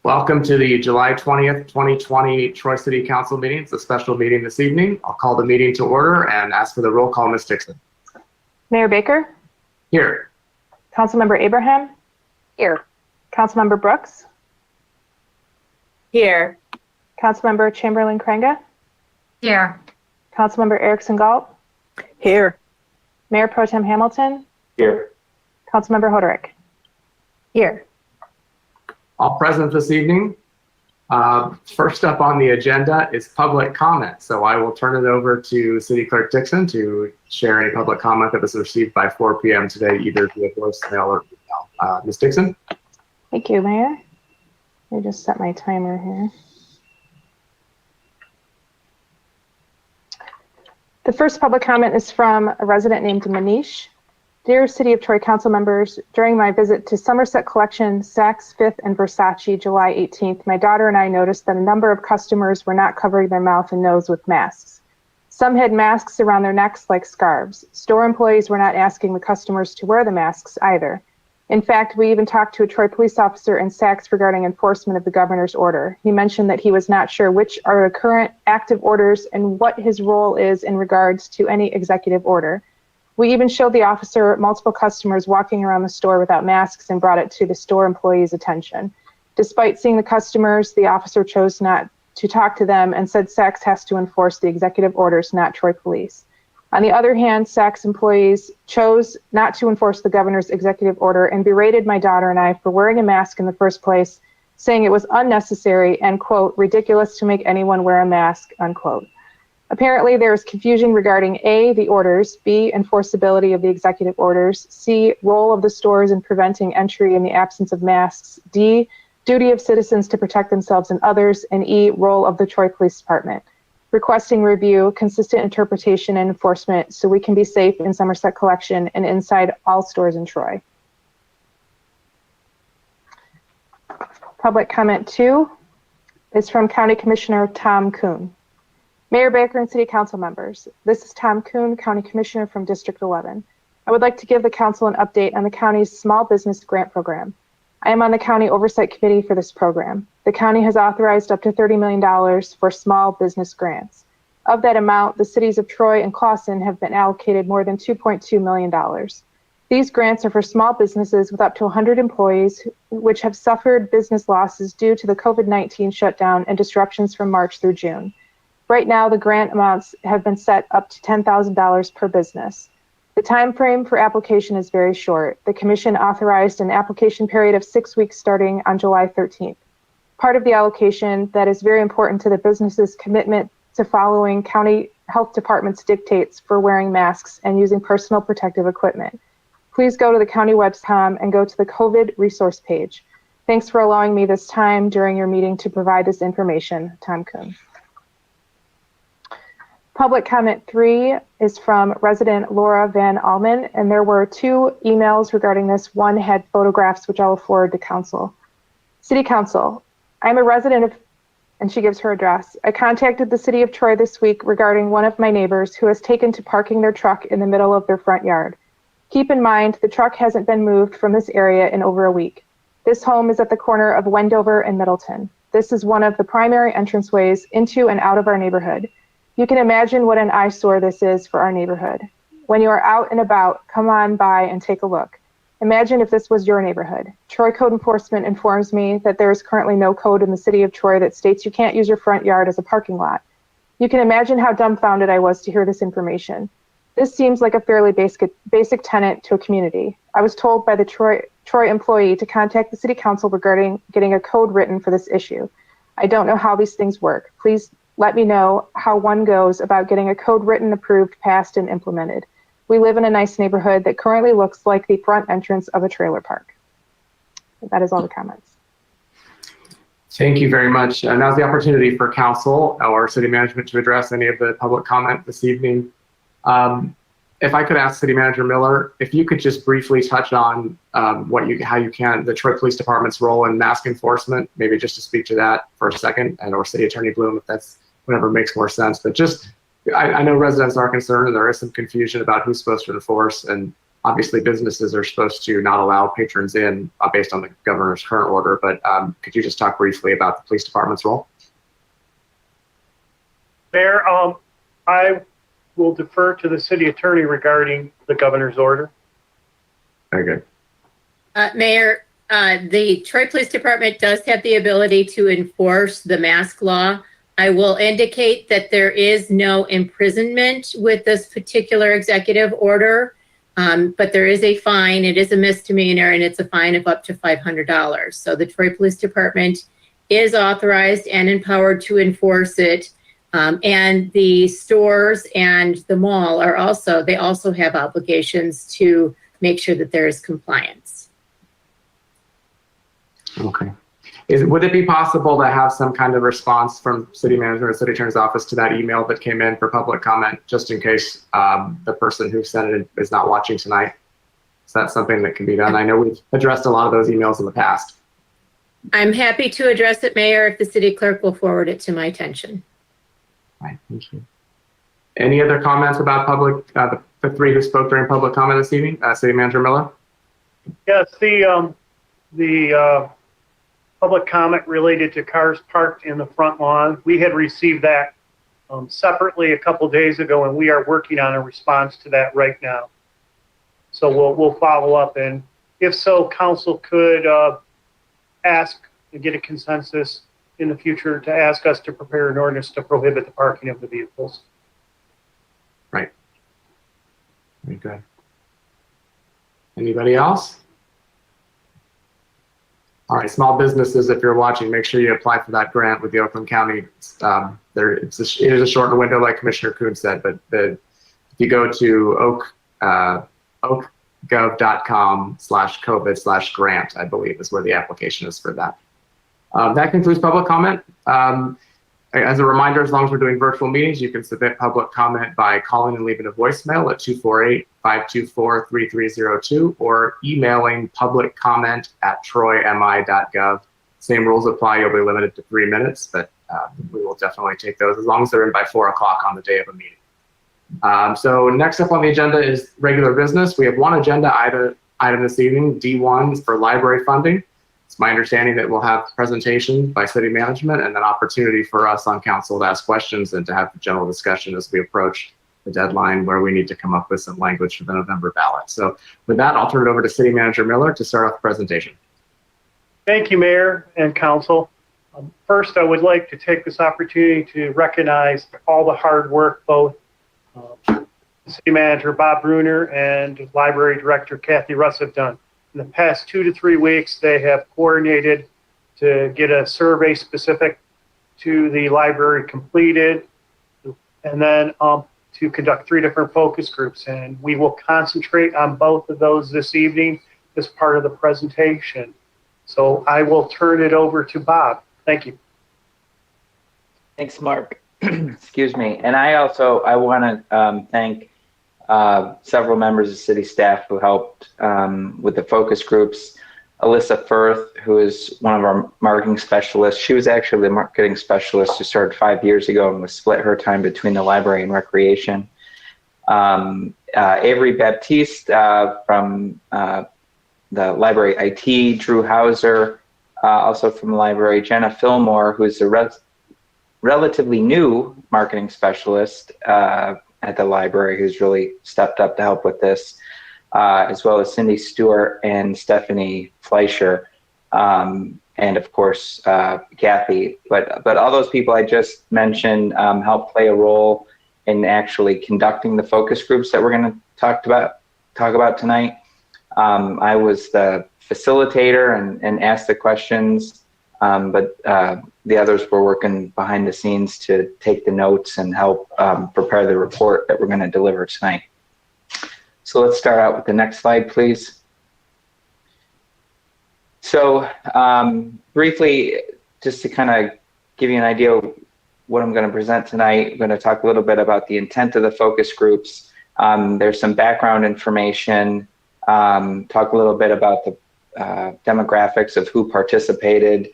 Welcome to the July 20th, 2020 Troy City Council meeting. It's a special meeting this evening. I'll call the meeting to order and ask for the roll call, Ms. Dixon. Mayor Baker? Here. Councilmember Abraham? Here. Councilmember Brooks? Here. Councilmember Chamberlain Krenga? Here. Councilmember Erickson Galt? Here. Mayor Pro Tem Hamilton? Here. Councilmember Hoderick? Here. All present this evening. First up on the agenda is public comment. So I will turn it over to City Clerk Dixon to share any public comment that was received by 4 p.m. today, either via voicemail or email. Ms. Dixon? Thank you, Mayor. Let me just set my timer here. The first public comment is from a resident named Manish. Dear City of Troy Council members, during my visit to Somerset Collection, Saks Fifth and Versace, July 18th, my daughter and I noticed that a number of customers were not covering their mouth and nose with masks. Some had masks around their necks like scarves. Store employees were not asking the customers to wear the masks either. In fact, we even talked to a Troy police officer in Saks regarding enforcement of the governor's order. He mentioned that he was not sure which are the current active orders and what his role is in regards to any executive order. We even showed the officer multiple customers walking around the store without masks and brought it to the store employees' attention. Despite seeing the customers, the officer chose not to talk to them and said Saks has to enforce the executive orders, not Troy Police. On the other hand, Saks employees chose not to enforce the governor's executive order and berated my daughter and I for wearing a mask in the first place, saying it was unnecessary and, quote, ridiculous to make anyone wear a mask, unquote. Apparently, there is confusion regarding A, the orders, B, enforceability of the executive orders, C, role of the stores in preventing entry in the absence of masks, D, duty of citizens to protect themselves and others, and E, role of the Troy Police Department. Requesting review, consistent interpretation, and enforcement so we can be safe in Somerset Collection and inside all stores in Troy. Public comment 2 is from County Commissioner Tom Kuhn. Mayor Baker and City Council members, this is Tom Kuhn, County Commissioner from District 11. I would like to give the Council an update on the County's Small Business Grant Program. I am on the County Oversight Committee for this program. The County has authorized up to $30 million for small business grants. Of that amount, the cities of Troy and Clawson have been allocated more than $2.2 million. These grants are for small businesses with up to 100 employees which have suffered business losses due to the COVID-19 shutdown and disruptions from March through June. Right now, the grant amounts have been set up to $10,000 per business. The time frame for application is very short. The Commission authorized an application period of 6 weeks starting on July 13th. Part of the allocation that is very important to the business's commitment to following County Health Department's dictates for wearing masks and using personal protective equipment. Please go to the county website and go to the COVID resource page. Thanks for allowing me this time during your meeting to provide this information. Tom Kuhn. Public comment 3 is from resident Laura Van Alman, and there were 2 emails regarding this. One had photographs, which I will forward to Council. City Council, I'm a resident of, and she gives her address. I contacted the City of Troy this week regarding one of my neighbors who has taken to parking their truck in the middle of their front yard. Keep in mind, the truck hasn't been moved from this area in over a week. This home is at the corner of Wendover and Middleton. This is one of the primary entranceways into and out of our neighborhood. You can imagine what an eyesore this is for our neighborhood. When you are out and about, come on by and take a look. Imagine if this was your neighborhood. Troy Code Enforcement informs me that there is currently no code in the City of Troy that states you can't use your front yard as a parking lot. You can imagine how dumbfounded I was to hear this information. This seems like a fairly basic tenet to a community. I was told by the Troy employee to contact the City Council regarding getting a code written for this issue. I don't know how these things work. Please let me know how one goes about getting a code written, approved, passed, and implemented. We live in a nice neighborhood that currently looks like the front entrance of a trailer park. That is all the comments. Thank you very much. Now's the opportunity for Council or City Management to address any of the public comment this evening. If I could ask City Manager Miller, if you could just briefly touch on how you can, the Troy Police Department's role in mask enforcement, maybe just to speak to that for a second, and or City Attorney Bloom, if that's whatever makes more sense. But just, I know residents are concerned and there is some confusion about who's supposed to enforce, and Obviously, businesses are supposed to not allow patrons in based on the governor's current order, but could you just talk briefly about the police department's role? Mayor, I will defer to the city attorney regarding the governor's order. Very good. Mayor, the Troy Police Department does have the ability to enforce the mask law. I will indicate that there is no imprisonment with this particular executive order, but there is a fine. It is a misdemeanor, and it's a fine of up to $500. So the Troy Police Department is authorized and empowered to enforce it. And the stores and the mall are also, they also have obligations to make sure that there is compliance. Okay. Would it be possible to have some kind of response from city manager or city attorney's office to that email that came in for public comment, just in case the person who sent it is not watching tonight? Is that something that can be done? I know we've addressed a lot of those emails in the past. I'm happy to address it, Mayor, if the city clerk will forward it to my attention. Right, thank you. Any other comments about public, the three who spoke during public comment this evening? City Manager Miller? Yes, the public comment related to cars parked in the front lawn. We had received that separately a couple days ago, and we are working on a response to that right now. So we'll follow up, and if so, council could ask and get a consensus in the future to ask us to prepare an ordinance to prohibit the parking of the vehicles. Right. Very good. Anybody else? All right, small businesses, if you're watching, make sure you apply for that grant with the Oakland County. It is a shortened window, like Commissioner Kuhn said, but if you go to oakgov.com/COVID/grant, I believe is where the application is for that. That concludes public comment. As a reminder, as long as we're doing virtual meetings, you can submit public comment by calling and leaving a voicemail at 248-524-3302 or emailing publiccomment@troymi.gov. Same rules apply. You'll be limited to 3 minutes, but we will definitely take those as long as they're in by 4 o'clock on the day of a meeting. So next up on the agenda is regular business. We have one agenda item this evening, D1 for library funding. It's my understanding that we'll have presentation by city management and an opportunity for us on council to ask questions and to have the general discussion as we approach the deadline where we need to come up with some language for the November ballot. So with that, I'll turn it over to City Manager Miller to start off the presentation. Thank you, Mayor and Council. First, I would like to take this opportunity to recognize all the hard work both City Manager Bob Bruner and Library Director Kathy Russ have done. In the past 2 to 3 weeks, they have coordinated to get a survey specific to the library completed, and then to conduct 3 different focus groups. And we will concentrate on both of those this evening as part of the presentation. So I will turn it over to Bob. Thank you. Thanks, Mark. Excuse me. And I want to thank several members of city staff who helped with the focus groups. Alyssa Firth, who is one of our marketing specialists. She was actually the marketing specialist who started 5 years ago and was split her time between the library and recreation. Avery Baptiste from the library IT, Drew Hauser, also from the library, Jenna Fillmore, who's a relatively new marketing specialist at the library, who's really stepped up to help with this, as well as Cindy Stewart and Stephanie Fleischer, and of course Kathy. But all those people I just mentioned help play a role in actually conducting the focus groups that we're going to talk about tonight. I was the facilitator and asked the questions, but the others were working behind the scenes to take the notes and help prepare the report that we're going to deliver tonight. So let's start out with the next slide, please. So briefly, just to kind of give you an idea of what I'm going to present tonight, I'm going to talk a little bit about the intent of the focus groups. There's some background information, talk a little bit about the demographics of who participated,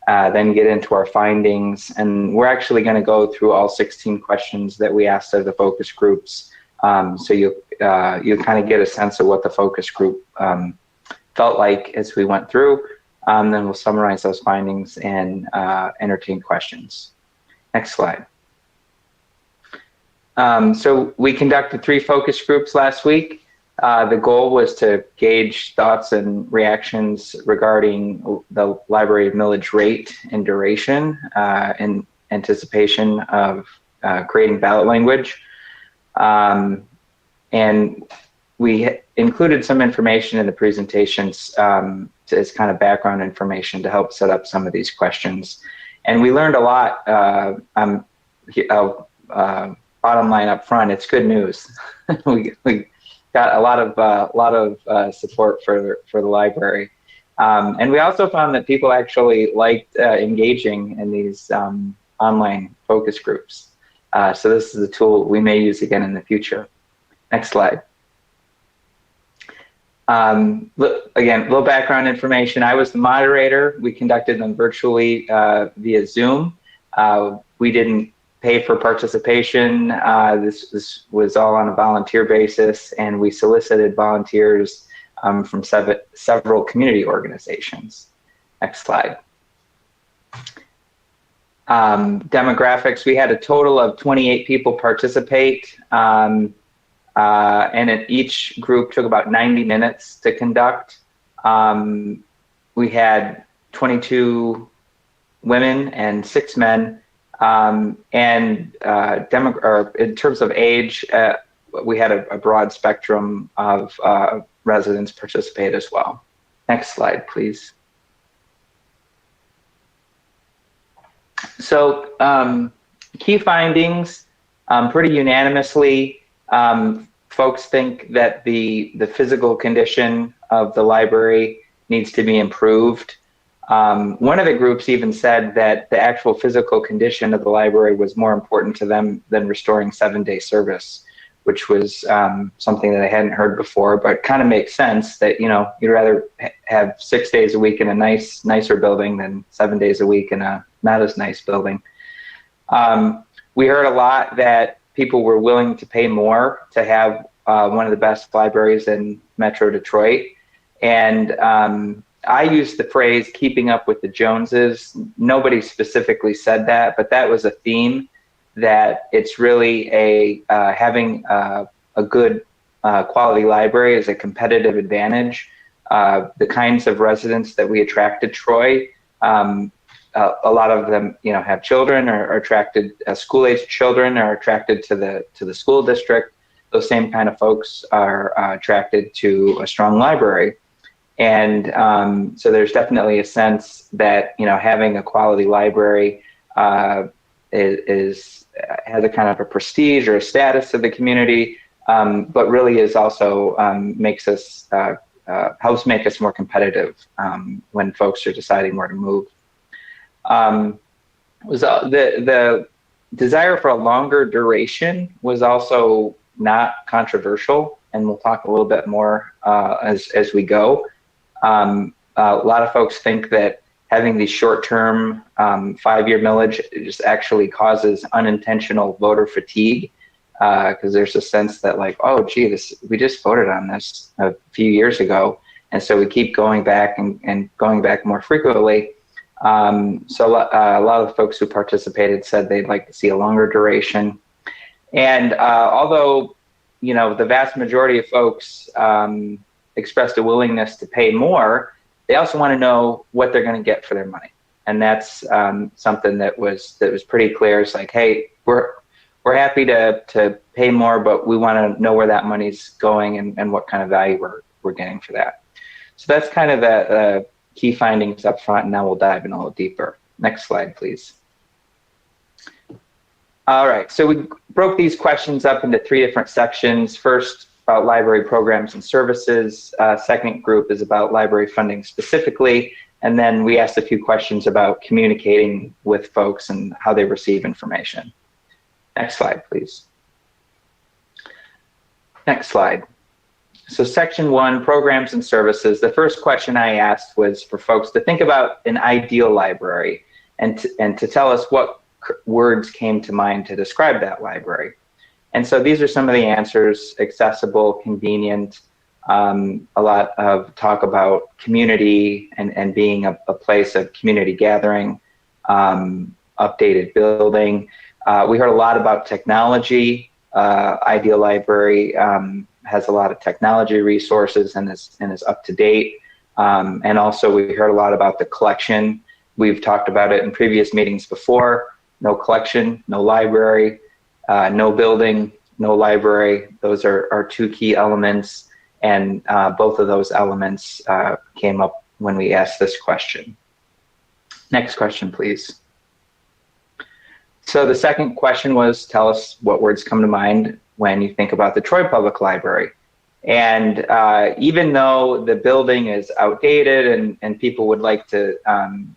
then get into our findings. And we're actually going to go through all 16 questions that we asked of the focus groups. So you kind of get a sense of what the focus group felt like as we went through. Then we'll summarize those findings and entertain questions. Next slide. So we conducted 3 focus groups last week. The goal was to gauge thoughts and reactions regarding the library millage rate and duration in anticipation of creating ballot language. And we included some information in the presentations as kind of background information to help set up some of these questions. And we learned a lot. Bottom line up front, it's good news. we got a lot of support for the library. And we also found that people actually liked engaging in these online focus groups. So this is a tool we may use again in the future. Next slide. Again, a little background information. I was the moderator. We conducted them virtually via Zoom. We didn't pay for participation. This was all on a volunteer basis, and we solicited volunteers from several community organizations. Next slide. Demographics, we had a total of 28 people participate, and each group took about 90 minutes to conduct. We had 22 women and 6 men. In terms of age, we had a broad spectrum of residents participate as well. Next slide, please. So key findings, pretty unanimously, folks think that the physical condition of the library needs to be improved. One of the groups even said that the actual physical condition of the library was more important to them than restoring 7-day service, which was something that I hadn't heard before, but kind of makes sense that, you know, you'd rather have 6 days a week in a nicer building than 7 days a week in a not as nice building. We heard a lot that people were willing to pay more to have one of the best libraries in Metro Detroit. And I used the phrase keeping up with the Joneses. Nobody specifically said that, but that was a theme, that it's really having a good quality library is a competitive advantage. The kinds of residents that we attract to Troy, a lot of them, you know, have children or are attracted, school-aged children are attracted to the school district. Those same kind of folks are attracted to a strong library. And so there's definitely a sense that, you know, having a quality library has a kind of a prestige or a status to the community, but really is also helps make us more competitive when folks are deciding where to move. The desire for a longer duration was also not controversial, and we'll talk a little bit more as we go. A lot of folks think that having these short-term 5-year millage just actually causes unintentional voter fatigue, because there's a sense that, like, oh, gee, we just voted on this a few years ago, and so we keep going back and going back more frequently. So a lot of the folks who participated said they'd like to see a longer duration. And although, you know, the vast majority of folks expressed a willingness to pay more, they also want to know what they're going to get for their money. And that's something that was pretty clear. It's like, hey, we're happy to pay more, but we want to know where that money's going and what kind of value we're getting for that. So that's kind of the key findings up front, and now we'll dive in a little deeper. Next slide, please. All right, so we broke these questions up into 3 different sections. First, about library programs and services. Second group is about library funding specifically. And then we asked a few questions about communicating with folks and how they receive information. Next slide, please. Next slide. So section 1, programs and services. The first question I asked was for folks to think about an ideal library and to tell us what words came to mind to describe that library. And so these are some of the answers: accessible, convenient, a lot of talk about community and being a place of community gathering, updated building. We heard a lot about technology. Ideal Library has a lot of technology resources and is up to date. And also we heard a lot about the collection. We've talked about it in previous meetings before. No collection, no library, no building, no library. Those are two key elements. And both of those elements came up when we asked this question. Next question, please. So the second question was, tell us what words come to mind when you think about the Troy Public Library. And even though the building is outdated and people would like to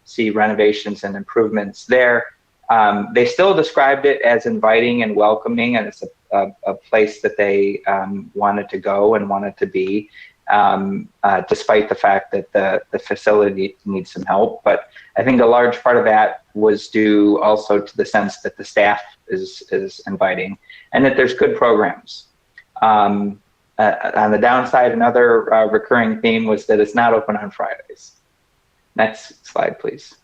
see renovations and improvements there, they still described it as inviting and welcoming, and it's a place that they wanted to go and wanted to be, despite the fact that the facility needs some help. But I think a large part of that was due also to the sense that the staff is inviting and that there's good programs. On the downside, another recurring theme was that it's not open on Fridays. Next slide, please.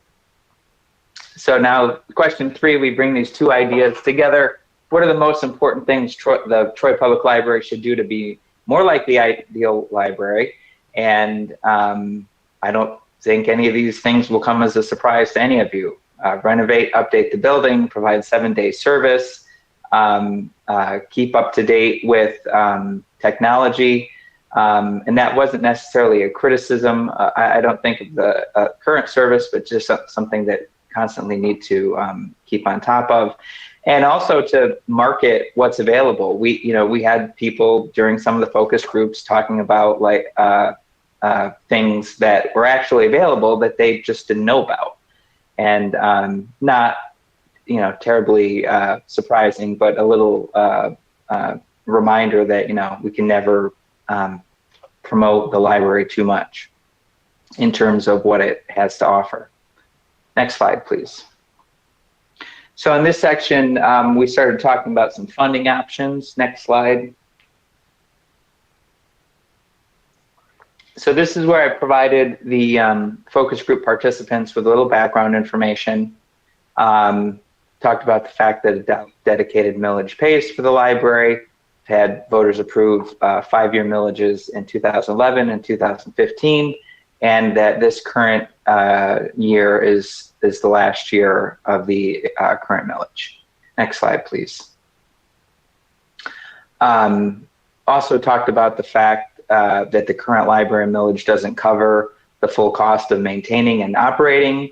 So now, question 3, we bring these two ideas together. What are the most important things the Troy Public Library should do to be more like the Ideal Library? And I don't think any of these things will come as a surprise to any of you. Renovate, update the building, provide 7-day service, keep up to date with technology. And that wasn't necessarily a criticism, I don't think, of the current service, but just something that constantly need to keep on top of. And also to market what's available. We had people during some of the focus groups talking about things that were actually available that they just didn't know about. And not, terribly surprising, but a little reminder that, we can never promote the library too much in terms of what it has to offer. Next slide, please. So in this section, we started talking about some funding options. Next slide. So this is where I provided the focus group participants with a little background information. Talked about the fact that a dedicated millage pays for the library. Had voters approve 5-year millages in 2011 and 2015, and that this current year is the last year of the current millage. Next slide, please. Also talked about the fact that the current library millage doesn't cover the full cost of maintaining and operating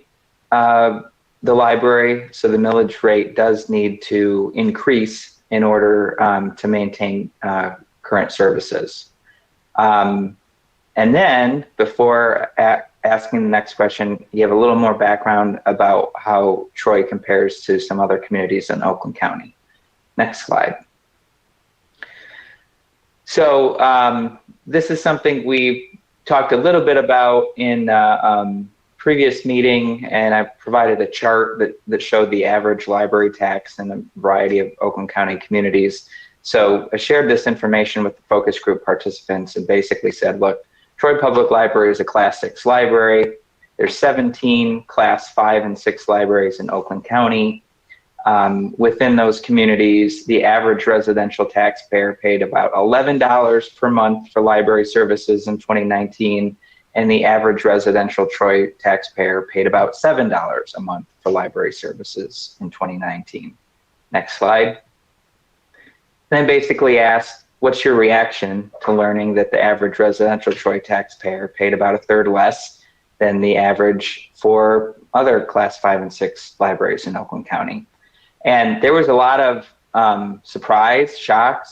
the library, so the millage rate does need to increase in order to maintain current services. And then, before asking the next question, you have a little more background about how Troy compares to some other communities in Oakland County. Next slide. So this is something we talked a little bit about in previous meeting, and I provided a chart that showed the average library tax in a variety of Oakland County communities. So I shared this information with the focus group participants and basically said, look, Troy Public Library is a Class 6 library. There's 17 Class 5 and 6 libraries in Oakland County. Within those communities, the average residential taxpayer paid about $11 per month for library services in 2019, and the average residential Troy taxpayer paid about $7 a month for library services in 2019. Next slide. Then basically asked, what's your reaction to learning that the average residential Troy taxpayer paid about 1/3 less than the average for other Class 5 and 6 libraries in Oakland County? And there was a lot of surprise, shock,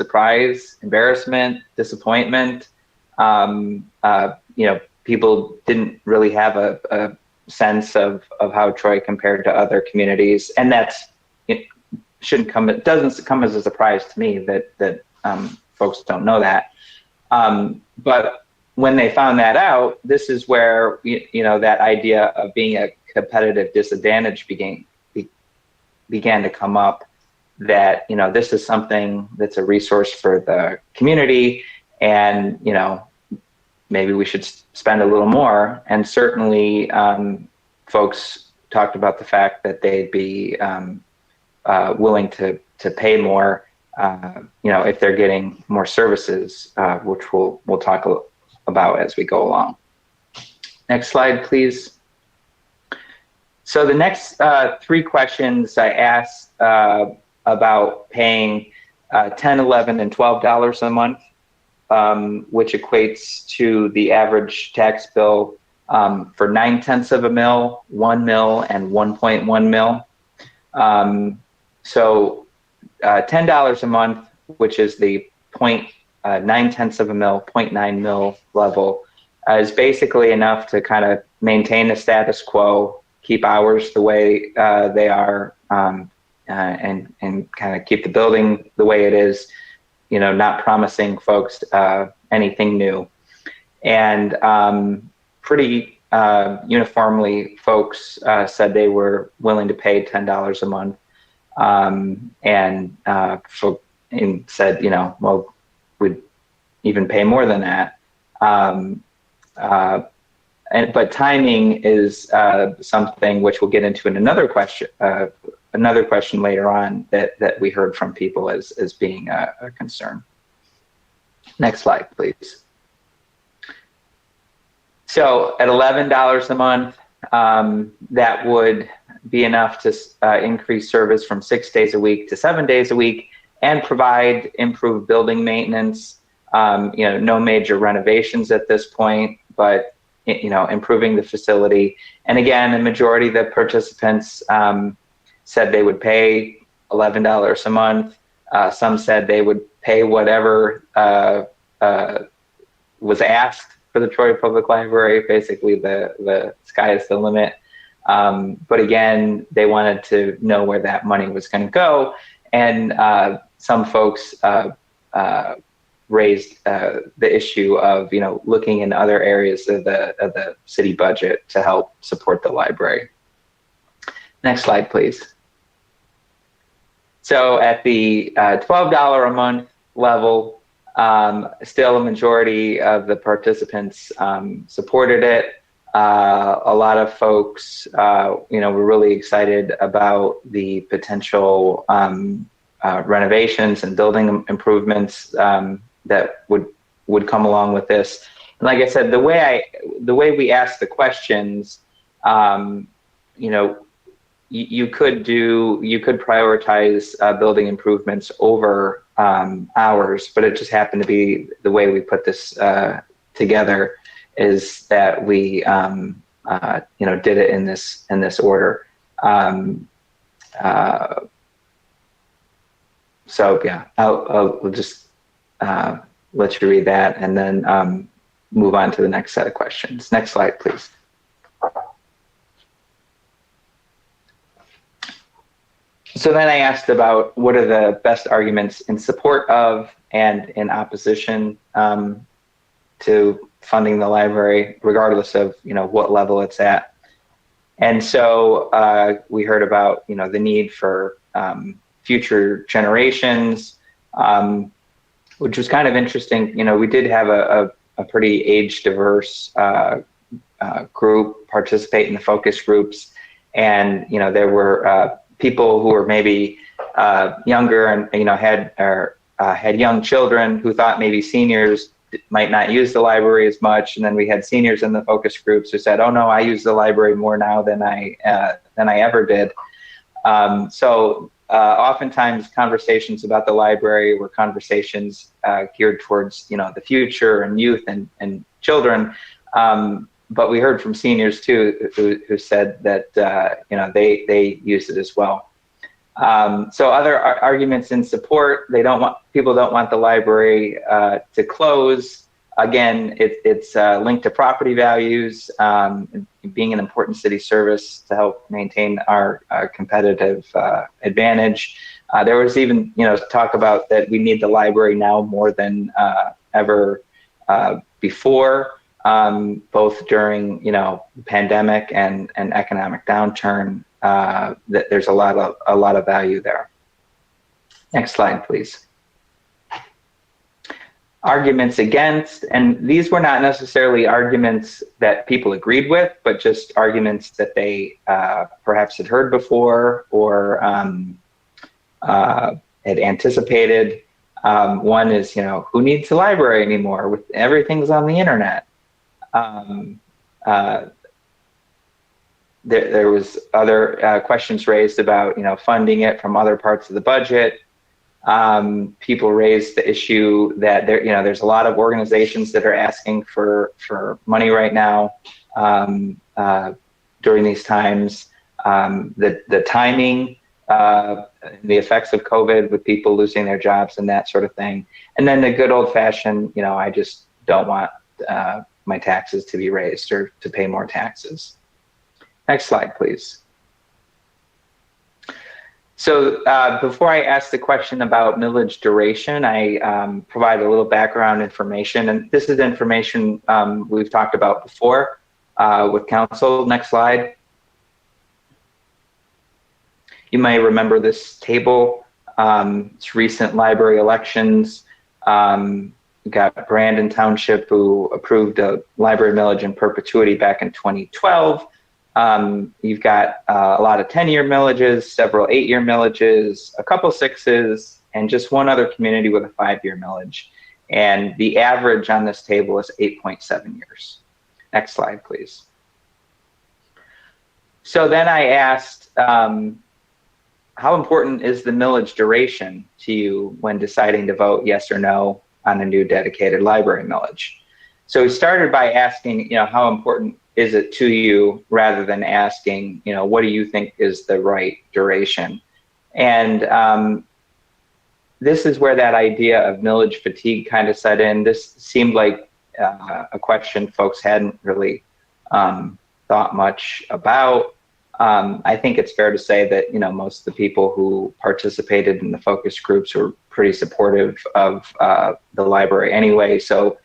embarrassment, disappointment. People didn't really have a sense of how Troy compared to other communities, and it doesn't come as a surprise to me that folks don't know that. But when they found that out, this is where that idea of being a competitive disadvantage began to come up. that, this is something that's a resource for the community, and, maybe we should spend a little more. And certainly folks talked about the fact that they'd be willing to pay more, if they're getting more services, which we'll talk about as we go along. Next slide, please. So the next 3 questions I asked about paying $10, $11, and $12 a month, which equates to the average tax bill for 9/10 of a mil, 1 mil, and 1.1 mil. So $10 a month, which is the 9/10 of a mil, 0.9 mil level, is basically enough to kind of maintain the status quo, keep hours the way they are, and kind of keep the building the way it is, not promising folks anything new. And pretty uniformly, folks said they were willing to pay $10 a month, and said, well, we'd even pay more than that. But timing is something which we'll get into in another question later on that we heard from people as being a concern. Next slide, please. So at $11 a month, that would be enough to increase service from 6 days a week to 7 days a week and provide improved building maintenance. No major renovations at this point, but improving the facility. And again, the majority of the participants said they would pay $11 a month. Some said they would pay whatever was asked for the Troy Public Library. Basically, the sky is the limit. But again, they wanted to know where that money was going to go. And some folks raised the issue of looking in other areas of the city budget to help support the library. Next slide, please. So at the $12 a month level, still a majority of the participants supported it. A lot of folks, were really excited about the potential renovations and building improvements that would come along with this. And like I said, the way we ask the questions, you could prioritize building improvements over hours, but it just happened to be the way we put this together is that we did it in this order. So yeah, I'll just let you read that and then move on to the next set of questions. Next slide, please. So then I asked about what are the best arguments in support of and in opposition to funding the library, regardless of what level it's at. And so we heard about the need for future generations, which was kind of interesting. We did have a pretty age diverse group participate in the focus groups, and there were people who were maybe younger and had young children who thought maybe seniors might not use the library as much, and then we had seniors in the focus groups who said, "Oh no, I use the library more now than I ever did." So oftentimes conversations about the library were conversations geared towards the future and youth and children. But we heard from seniors too who said that they use it as well. So other arguments in support: people don't want the library to close. Again, it's linked to property values, being an important city service to help maintain our competitive advantage. There was even talk about that we need the library now more than ever before. Both during the pandemic and economic downturn, that there's a lot of value there. Next slide, please. Arguments against, and these were not necessarily arguments that people agreed with, but just arguments that they perhaps had heard before or had anticipated. One is, who needs a library anymore? With everything's on the internet. There was other questions raised about, funding it from other parts of the budget. People raised the issue that there's a lot of organizations that are asking for money right now during these times. The timing, the effects of COVID with people losing their jobs and that sort of thing. And then the good old fashioned, I just don't want my taxes to be raised or to pay more taxes. Next slide, please. So before I ask the question about millage duration, I provide a little background information. And this is information we've talked about before with council. Next slide. You may remember this table. It's recent library elections. We got Brandon Township, who approved a library millage in perpetuity back in 2012. You've got a lot of 10-year millages, several 8-year millages, a couple 6s, and just one other community with a 5-year millage. And the average on this table is 8.7 years. Next slide, please. So then I asked, how important is the millage duration to you when deciding to vote yes or no on a new dedicated library millage? So we started by asking, how important is it to you, rather than asking, what do you think is the right duration? And this is where that idea of millage fatigue kind of set in. This seemed like a question folks hadn't really thought much about. I think it's fair to say that, most of the people who participated in the focus groups were pretty supportive of the library anyway. So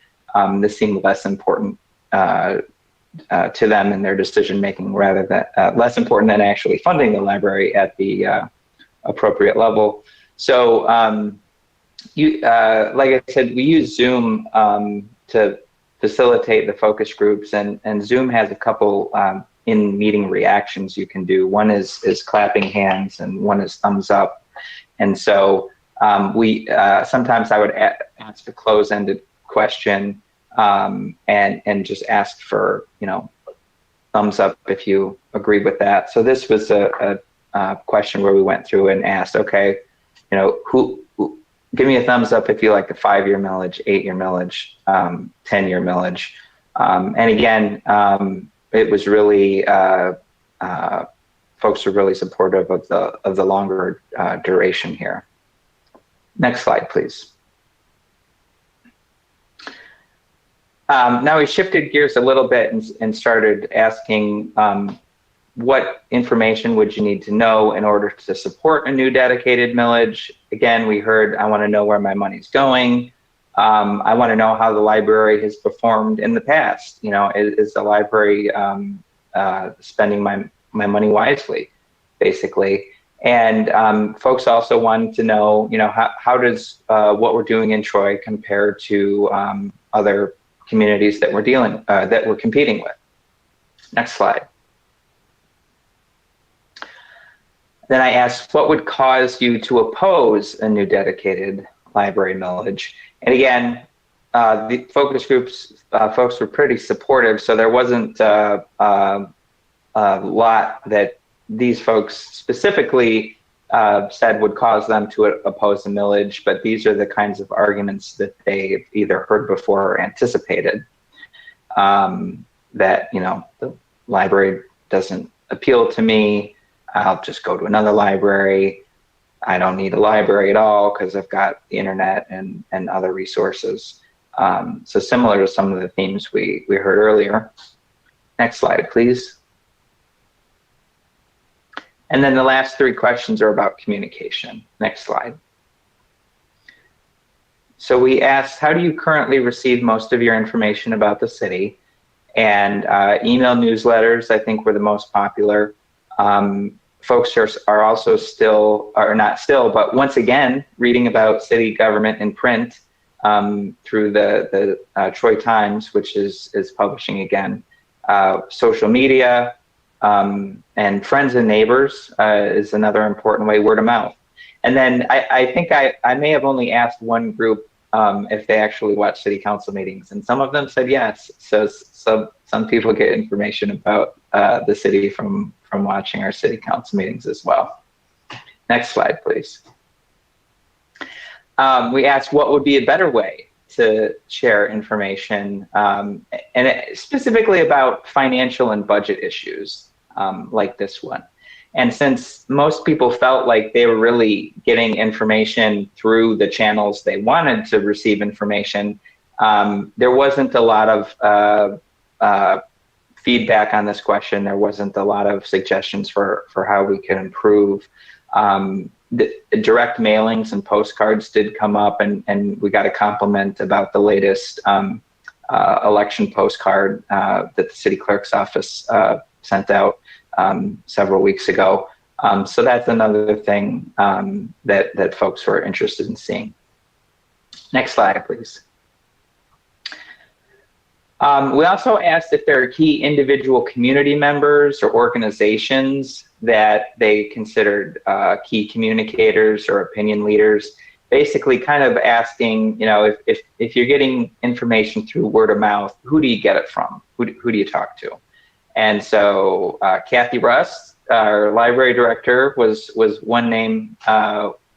this seemed less important to them in their decision making, rather than less important than actually funding the library at the appropriate level. So like I said, we use Zoom to facilitate the focus groups, and Zoom has a couple in meeting reactions you can do. One is clapping hands, and one is thumbs up. And so we sometimes I would ask a close-ended question and just ask for thumbs up if you agree with that. So this was a question where we went through and asked, okay, who give me a thumbs up if you like the 5-year millage, 8-year millage, 10-year millage. And again, it was really folks were really supportive of the longer duration here. Next slide, please. Now we shifted gears a little bit and started asking what information would you need to know in order to support a new dedicated millage? Again, we heard, I want to know where my money's going. I want to know how the library has performed in the past. Is the library spending my money wisely, basically? And folks also wanted to know, how does what we're doing in Troy compare to other communities that we're competing with. Next slide. Then I asked, what would cause you to oppose a new dedicated library millage? And again, the focus groups folks were pretty supportive, so there wasn't a lot that these folks specifically said would cause them to oppose the millage, but these are the kinds of arguments that they've either heard before or anticipated. That, the library doesn't appeal to me, I'll just go to another library. I don't need a library at all because I've got the internet and other resources. So similar to some of the themes we heard earlier. Next slide, please. And then the last 3 questions are about communication. Next slide. So we asked, how do you currently receive most of your information about the city? And email newsletters, I think, were the most popular. folks are also still, or not still, but once again, reading about city government in print through the Troy Times, which is publishing again. Social media and friends and neighbors is another important way, word of mouth. And then I think I may have only asked one group if they actually watch city council meetings, and some of them said yes. So some people get information about the city from watching our city council meetings as well. Next slide, please. We asked what would be a better way to share information, and specifically about financial and budget issues like this one. And since most people felt like they were really getting information through the channels they wanted to receive information, there wasn't a lot of feedback on this question. There wasn't a lot of suggestions for how we could improve. The direct mailings and postcards did come up, and we got a compliment about the latest election postcard that the city clerk's office sent out several weeks ago. So that's another thing that folks were interested in seeing. Next slide, please. We also asked if there are key individual community members or organizations that they considered key communicators or opinion leaders. Basically kind of asking, if you're getting information through word of mouth, who do you get it from? Who do you talk to? And so Kathy Rust, our library director, was one name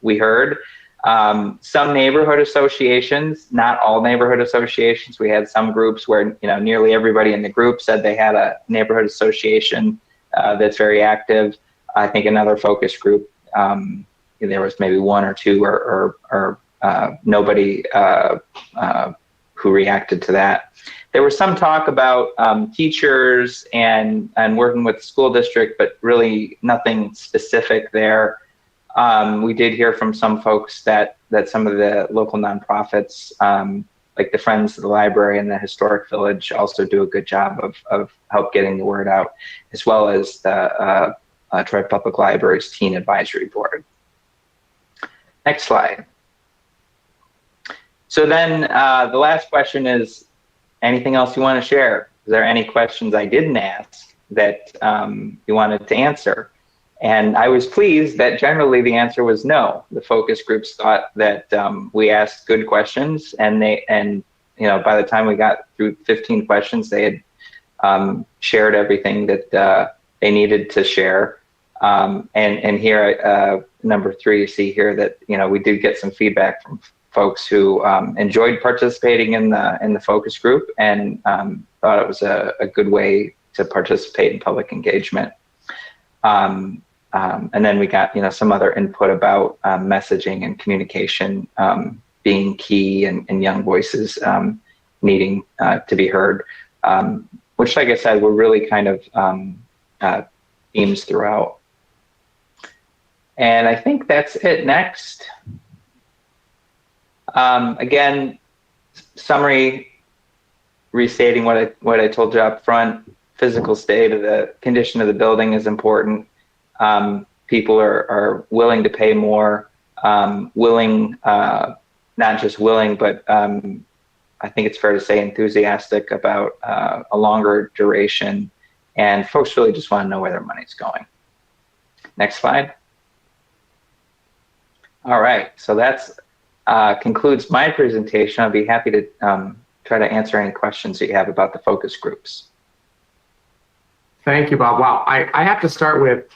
we heard. Some neighborhood associations, not all neighborhood associations. We had some groups where nearly everybody in the group said they had a neighborhood association that's very active. I think another focus group, there was maybe one or two or nobody who reacted to that. There was some talk about teachers and working with the school district, but really nothing specific there. We did hear from some folks that some of the local nonprofits, like the Friends of the Library and the Historic Village, also do a good job of help getting the word out, as well as the Trey Publie Library's Teen Advisory Board. Next slide. So then the last question is, anything else you want to share? Is there any questions I didn't ask that you wanted to answer? And I was pleased that generally the answer was no. The focus groups thought that we asked good questions, and by the time we got through 15 questions, they had shared everything that they needed to share. And here, number 3, you see here that we did get some feedback from folks who enjoyed participating in the focus group and thought it was a good way to participate in public engagement. And then we got some other input about messaging and communication being key, and young voices needing to be heard, which, like I said, were really kind of themes throughout. And I think that's it. Next. Again, summary, restating what I told you up front. Physical state of the condition of the building is important. People are willing to pay more, not just willing, but I think it's fair to say enthusiastic about a longer duration, and folks really just want to know where their money's going. Next slide. All right, so that's concludes my presentation. I'll be happy to try to answer any questions that you have about the focus groups. Thank you, Bob. Wow, I have to start with,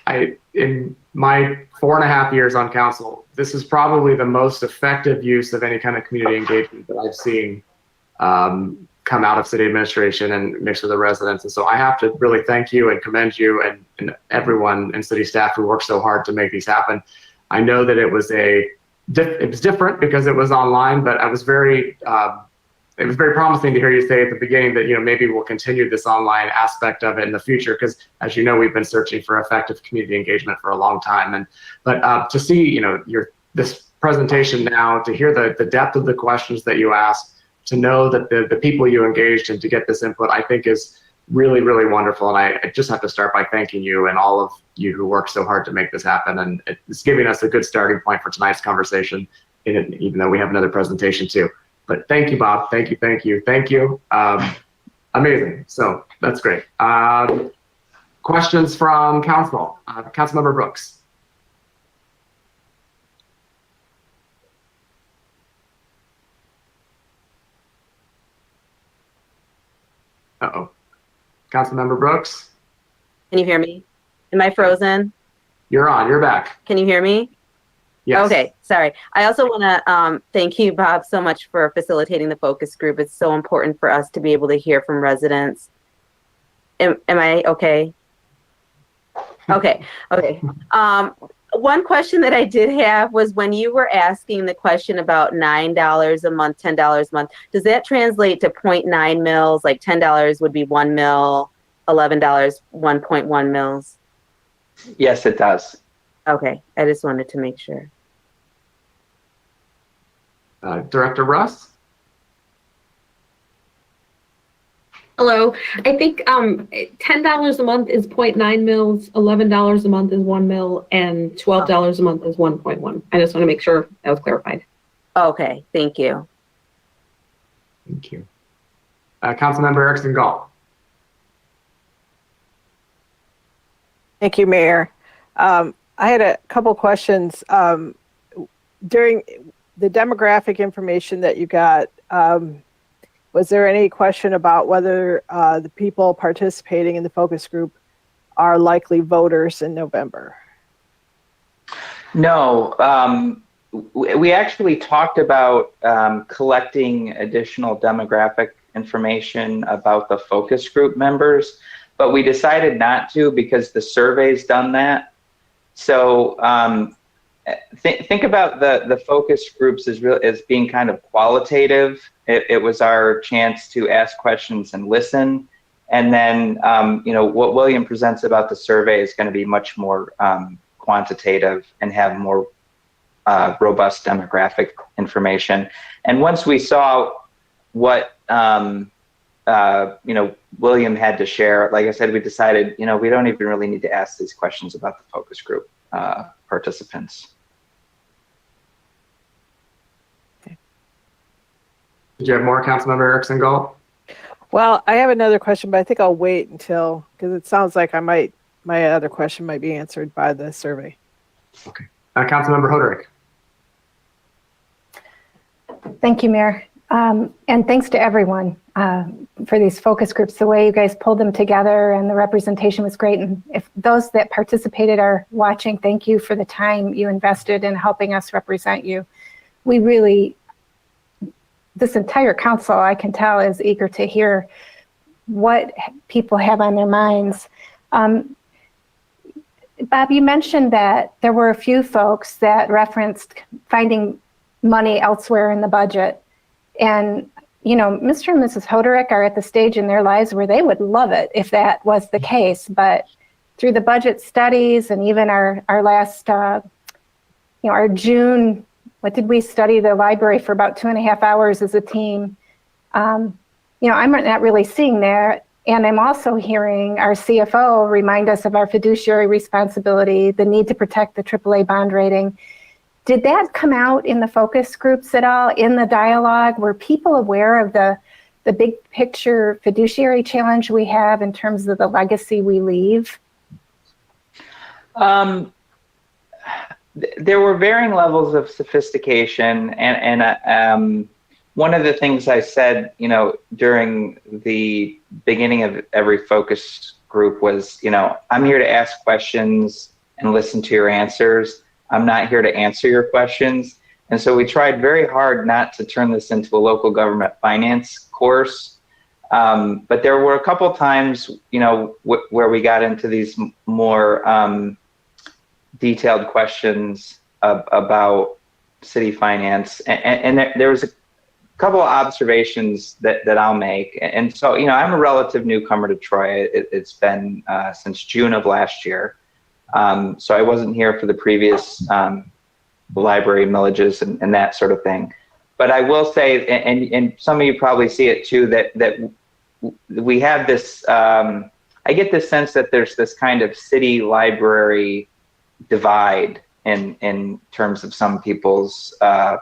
in my 4.5 years on council, this is probably the most effective use of any kind of community engagement that I've seen come out of city administration and mixed with the residents. And so I have to really thank you and commend you and everyone in city staff who worked so hard to make these happen. I know that it was different because it was online, but it was very promising to hear you say at the beginning that maybe we'll continue this online aspect of it in the future, because as you know, we've been searching for effective community engagement for a long time. But to see this presentation now, to hear the depth of the questions that you asked, to know that the people you engaged and to get this input, I think is really, really wonderful. And I just have to start by thanking you and all of you who worked so hard to make this happen. And it's giving us a good starting point for tonight's conversation, even though we have another presentation too. But thank you, Bob. Thank you, thank you, thank you. Amazing. So that's great. Questions from council? Councilmember Brooks. Uh-oh. Councilmember Brooks? Can you hear me? Am I frozen? You're on. You're back. Can you hear me? Yes. Okay, sorry. I also want to thank you, Bob, so much for facilitating the focus group. It's so important for us to be able to hear from residents. Am I okay? Okay. One question that I did have was when you were asking the question about $9 a month, $10 a month, does that translate to 0.9 mils? Like $10 would be 1 mil, $11, 1.1 mils? Yes, it does. Okay, I just wanted to make sure. Director Russ? Hello. I think $10 a month is 0.9 mils, $11 a month is 1 mil, and $12 a month is 1.1. I just want to make sure that was clarified. Okay, thank you. Thank you. Councilmember Erickson Gall. Thank you, Mayor. I had a couple questions. During the demographic information that you got, was there any question about whether the people participating in the focus group are likely voters in November? No, we actually talked about collecting additional demographic information about the focus group members, but we decided not to because the survey's done that. So think about the focus groups as being kind of qualitative. It was our chance to ask questions and listen. And then, what William presents about the survey is going to be much more quantitative and have more robust demographic information. And once we saw what, William had to share, like I said, we decided, we don't even really need to ask these questions about the focus group participants. Did you have more, Councilmember Erickson Gall? Well, I have another question, but I think I'll wait until, because it sounds like my other question might be answered by the survey. Okay. Councilmember Hoderick. Thank you, Mayor. And thanks to everyone for these focus groups. The way you guys pulled them together and the representation was great. And if those that participated are watching, thank you for the time you invested in helping us represent you. We really, this entire council, I can tell, is eager to hear what people have on their minds. Bob, you mentioned that there were a few folks that referenced finding money elsewhere in the budget. And, Mr. and Mrs. Hoderick are at the stage in their lives where they would love it if that was the case. But through the budget studies and even our last, our June, what did we study the library for about 2.5 hours as a team? I'm not really seeing that. And I'm also hearing our CFO remind us of our fiduciary responsibility, the need to protect the AAA bond rating. Did that come out in the focus groups at all, in the dialogue? Were people aware of the big picture fiduciary challenge we have in terms of the legacy we leave? There were varying levels of sophistication, and one of the things I said, during the beginning of every focus group was, I'm here to ask questions and listen to your answers. I'm not here to answer your questions. And so we tried very hard not to turn this into a local government finance course. But there were a couple times, where we got into these more detailed questions about city finance. And there was a couple of observations that I'll make. And so, I'm a relative newcomer to Troy. It's been since June of last year. So I wasn't here for the previous library millages and that sort of thing. But I will say, and some of you probably see it too, that we have this, I get this sense that there's this kind of city library divide in terms of some people's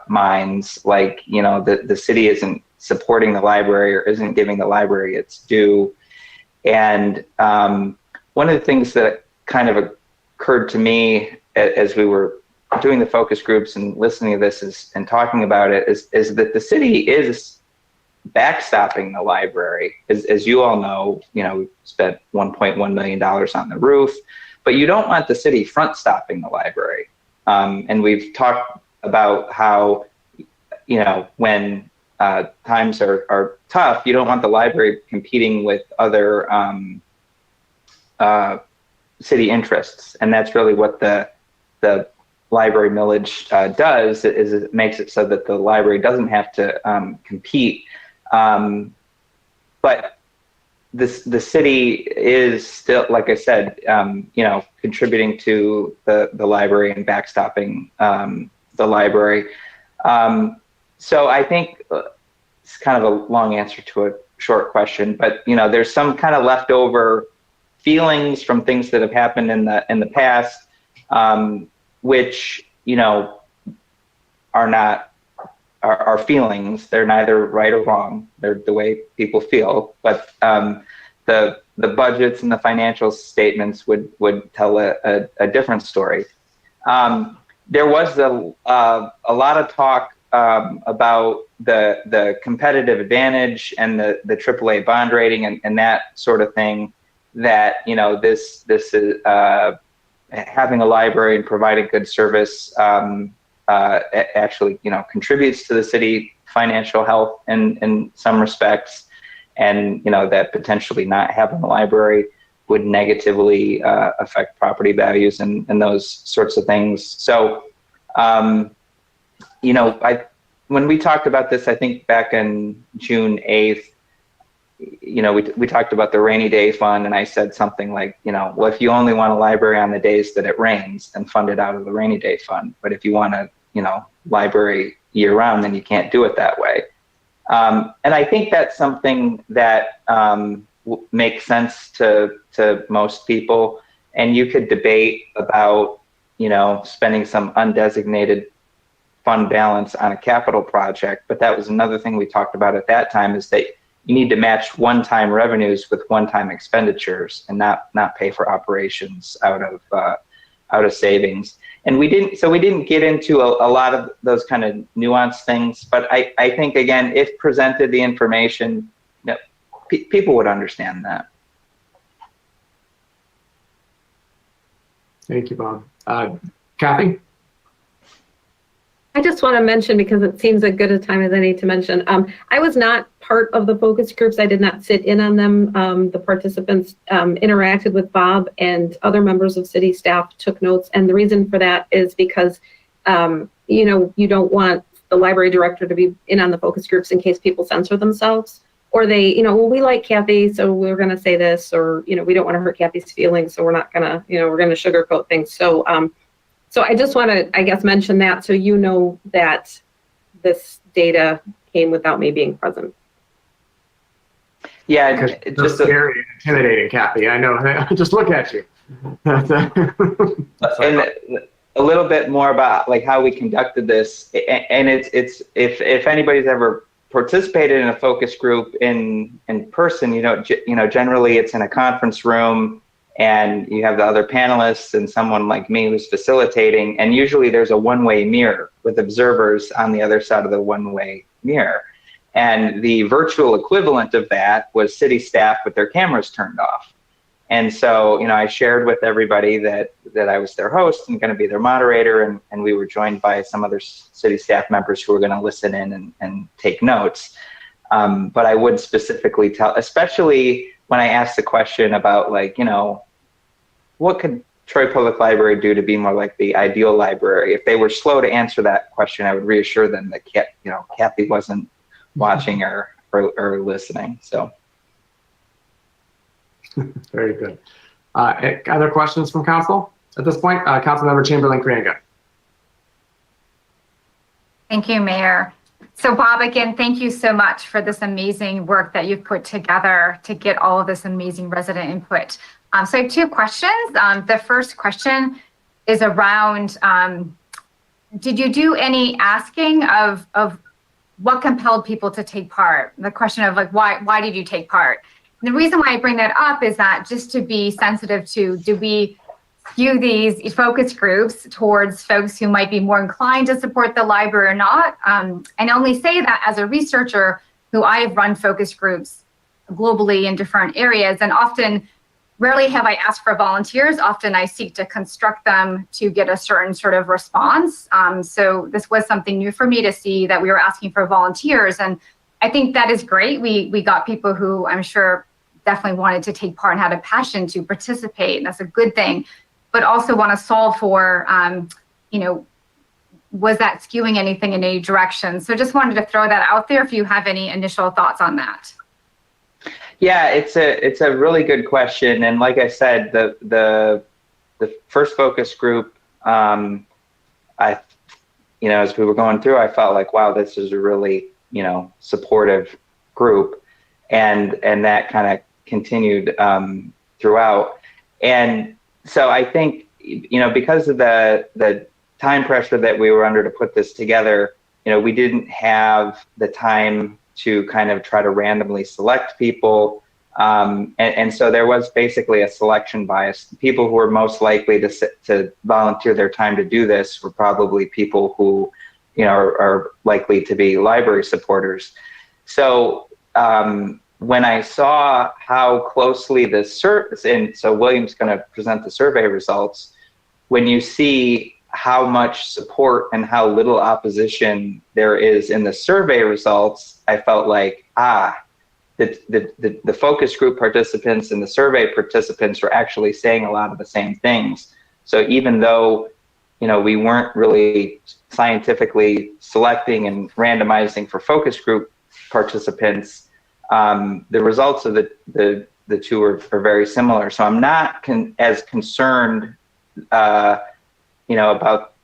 minds, like, you know, the city isn't supporting the library or isn't giving the library its due. And one of the things that kind of occurred to me as we were doing the focus groups and listening to this and talking about it is that the city is backstopping the library. As you all know, you know, we spent $1.1 million on the roof, but you don't want the city front stopping the library. And we've talked about how, you know, when times are tough, you don't want the library competing with other city interests. And that's really what the library millage does, is it makes it so that the library doesn't have to compete. But the city is still, like I said, you know, contributing to the library and backstopping the library. So I think it's kind of a long answer to a short question, but you know, there's some kind of leftover feelings from things that have happened in the past, which, you know, are feelings. They're neither right or wrong. They're the way people feel. But the budgets and the financial statements would tell a different story. There was a lot of talk about the competitive advantage and the AAA bond rating and that sort of thing. That, you know, this is having a library and providing good service actually, you know, contributes to the city financial health in some respects, and you know that potentially not having a library would negatively affect property values and those sorts of things. So, you know, when we talked about this, I think back in June 8th, you know, we talked about the rainy day fund, and I said something like, you know, well, if you only want a library on the days that it rains, then fund it out of the rainy day fund. But if you want a, you know, library year round, then you can't do it that way. And I think that's something that makes sense to most people. And you could debate about, you know, spending some undesignated fund balance on a capital project. But that was another thing we talked about at that time, is that you need to match one-time revenues with one-time expenditures and not pay for operations out of savings. And we didn't get into a lot of those kind of nuanced things, but I think, again, if presented the information, you know, people would understand that. Thank you, Bob. Kathy? I just want to mention, because it seems as good a time as any to mention, I was not part of the focus groups. I did not sit in on them. The participants interacted with Bob, and other members of city staff took notes. And the reason for that is because, you know, you don't want the library director to be in on the focus groups in case people censor themselves, or they, you know, well, we like Kathy, so we're going to say this, or, you know, we don't want to hurt Kathy's feelings, so we're not going to, you know, we're going to sugarcoat things. So I just want to, I guess, mention that so you know that this data came without me being present. Yeah, just very intimidating, Kathy. I know. Just look at you. And a little bit more about like how we conducted this, and it's if anybody's ever participated in a focus group in person, you know, generally it's in a conference room, and you have the other panelists and someone like me who's facilitating, and usually there's a one-way mirror with observers on the other side of the one-way mirror. And the virtual equivalent of that was city staff with their cameras turned off. And so, you know, I shared with everybody that I was their host and going to be their moderator, and we were joined by some other city staff members who were going to listen in and take notes. But I would specifically tell, especially when I asked the question about, like, you know, what could Troy Public Library do to be more like the ideal library? If they were slow to answer that question, I would reassure them that, you know, Kathy wasn't watching or listening. So. Very good. Other questions from council at this point? Councilmember Chamberlain-Krianga. Thank you, Mayor. So Bob, again, thank you so much for this amazing work that you've put together to get all of this amazing resident input. So I have two questions. The first question is around, did you do any asking of what compelled people to take part? The question of like, why did you take part? And the reason why I bring that up is that just to be sensitive to, do we skew these focus groups towards folks who might be more inclined to support the library or not? And I only say that as a researcher who I've run focus groups globally in different areas, and often, rarely have I asked for volunteers. Often I seek to construct them to get a certain sort of response. So this was something new for me to see that we were asking for volunteers. And I think that is great. We got people who I'm sure definitely wanted to take part and had a passion to participate. And that's a good thing. But also want to solve for, was that skewing anything in any direction? So just wanted to throw that out there if you have any initial thoughts on that. Yeah, it's a really good question, and like I said, the first focus group, as we were going through, I felt like, wow, this is a really supportive group, and that kind of continued throughout, and so I think because of the time pressure that we were under to put this together, we didn't have the time to kind of try to randomly select people. And so there was basically a selection bias. The people who were most likely to volunteer their time to do this were probably people who, are likely to be library supporters. So when I saw how closely the and so William's going to present the survey results, when you see how much support and how little opposition there is in the survey results, I felt like, the focus group participants and the survey participants were actually saying a lot of the same things. So even though, we weren't really scientifically selecting and randomizing for focus group participants, the results of the two are very similar. So I'm not as concerned,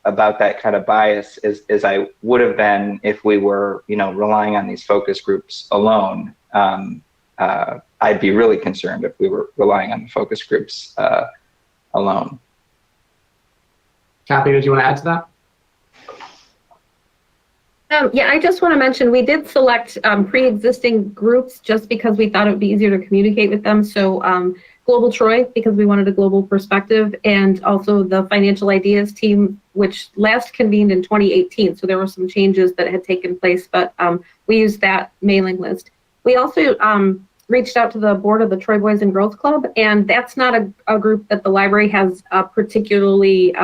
about that kind of bias as I would have been if we were, relying on these focus groups alone. I'd be really concerned if we were relying on the focus groups alone. Kathy, did you want to add to that? Yeah, I just want to mention we did select pre-existing groups just because we thought it would be easier to communicate with them. So Global Troy, because we wanted a global perspective, and also the Financial Ideas team, which last convened in 2018. So there were some changes that had taken place, but we used that mailing list. We also reached out to the board of the Troy Boys and Growth Club, and that's not a group that the library has a particularly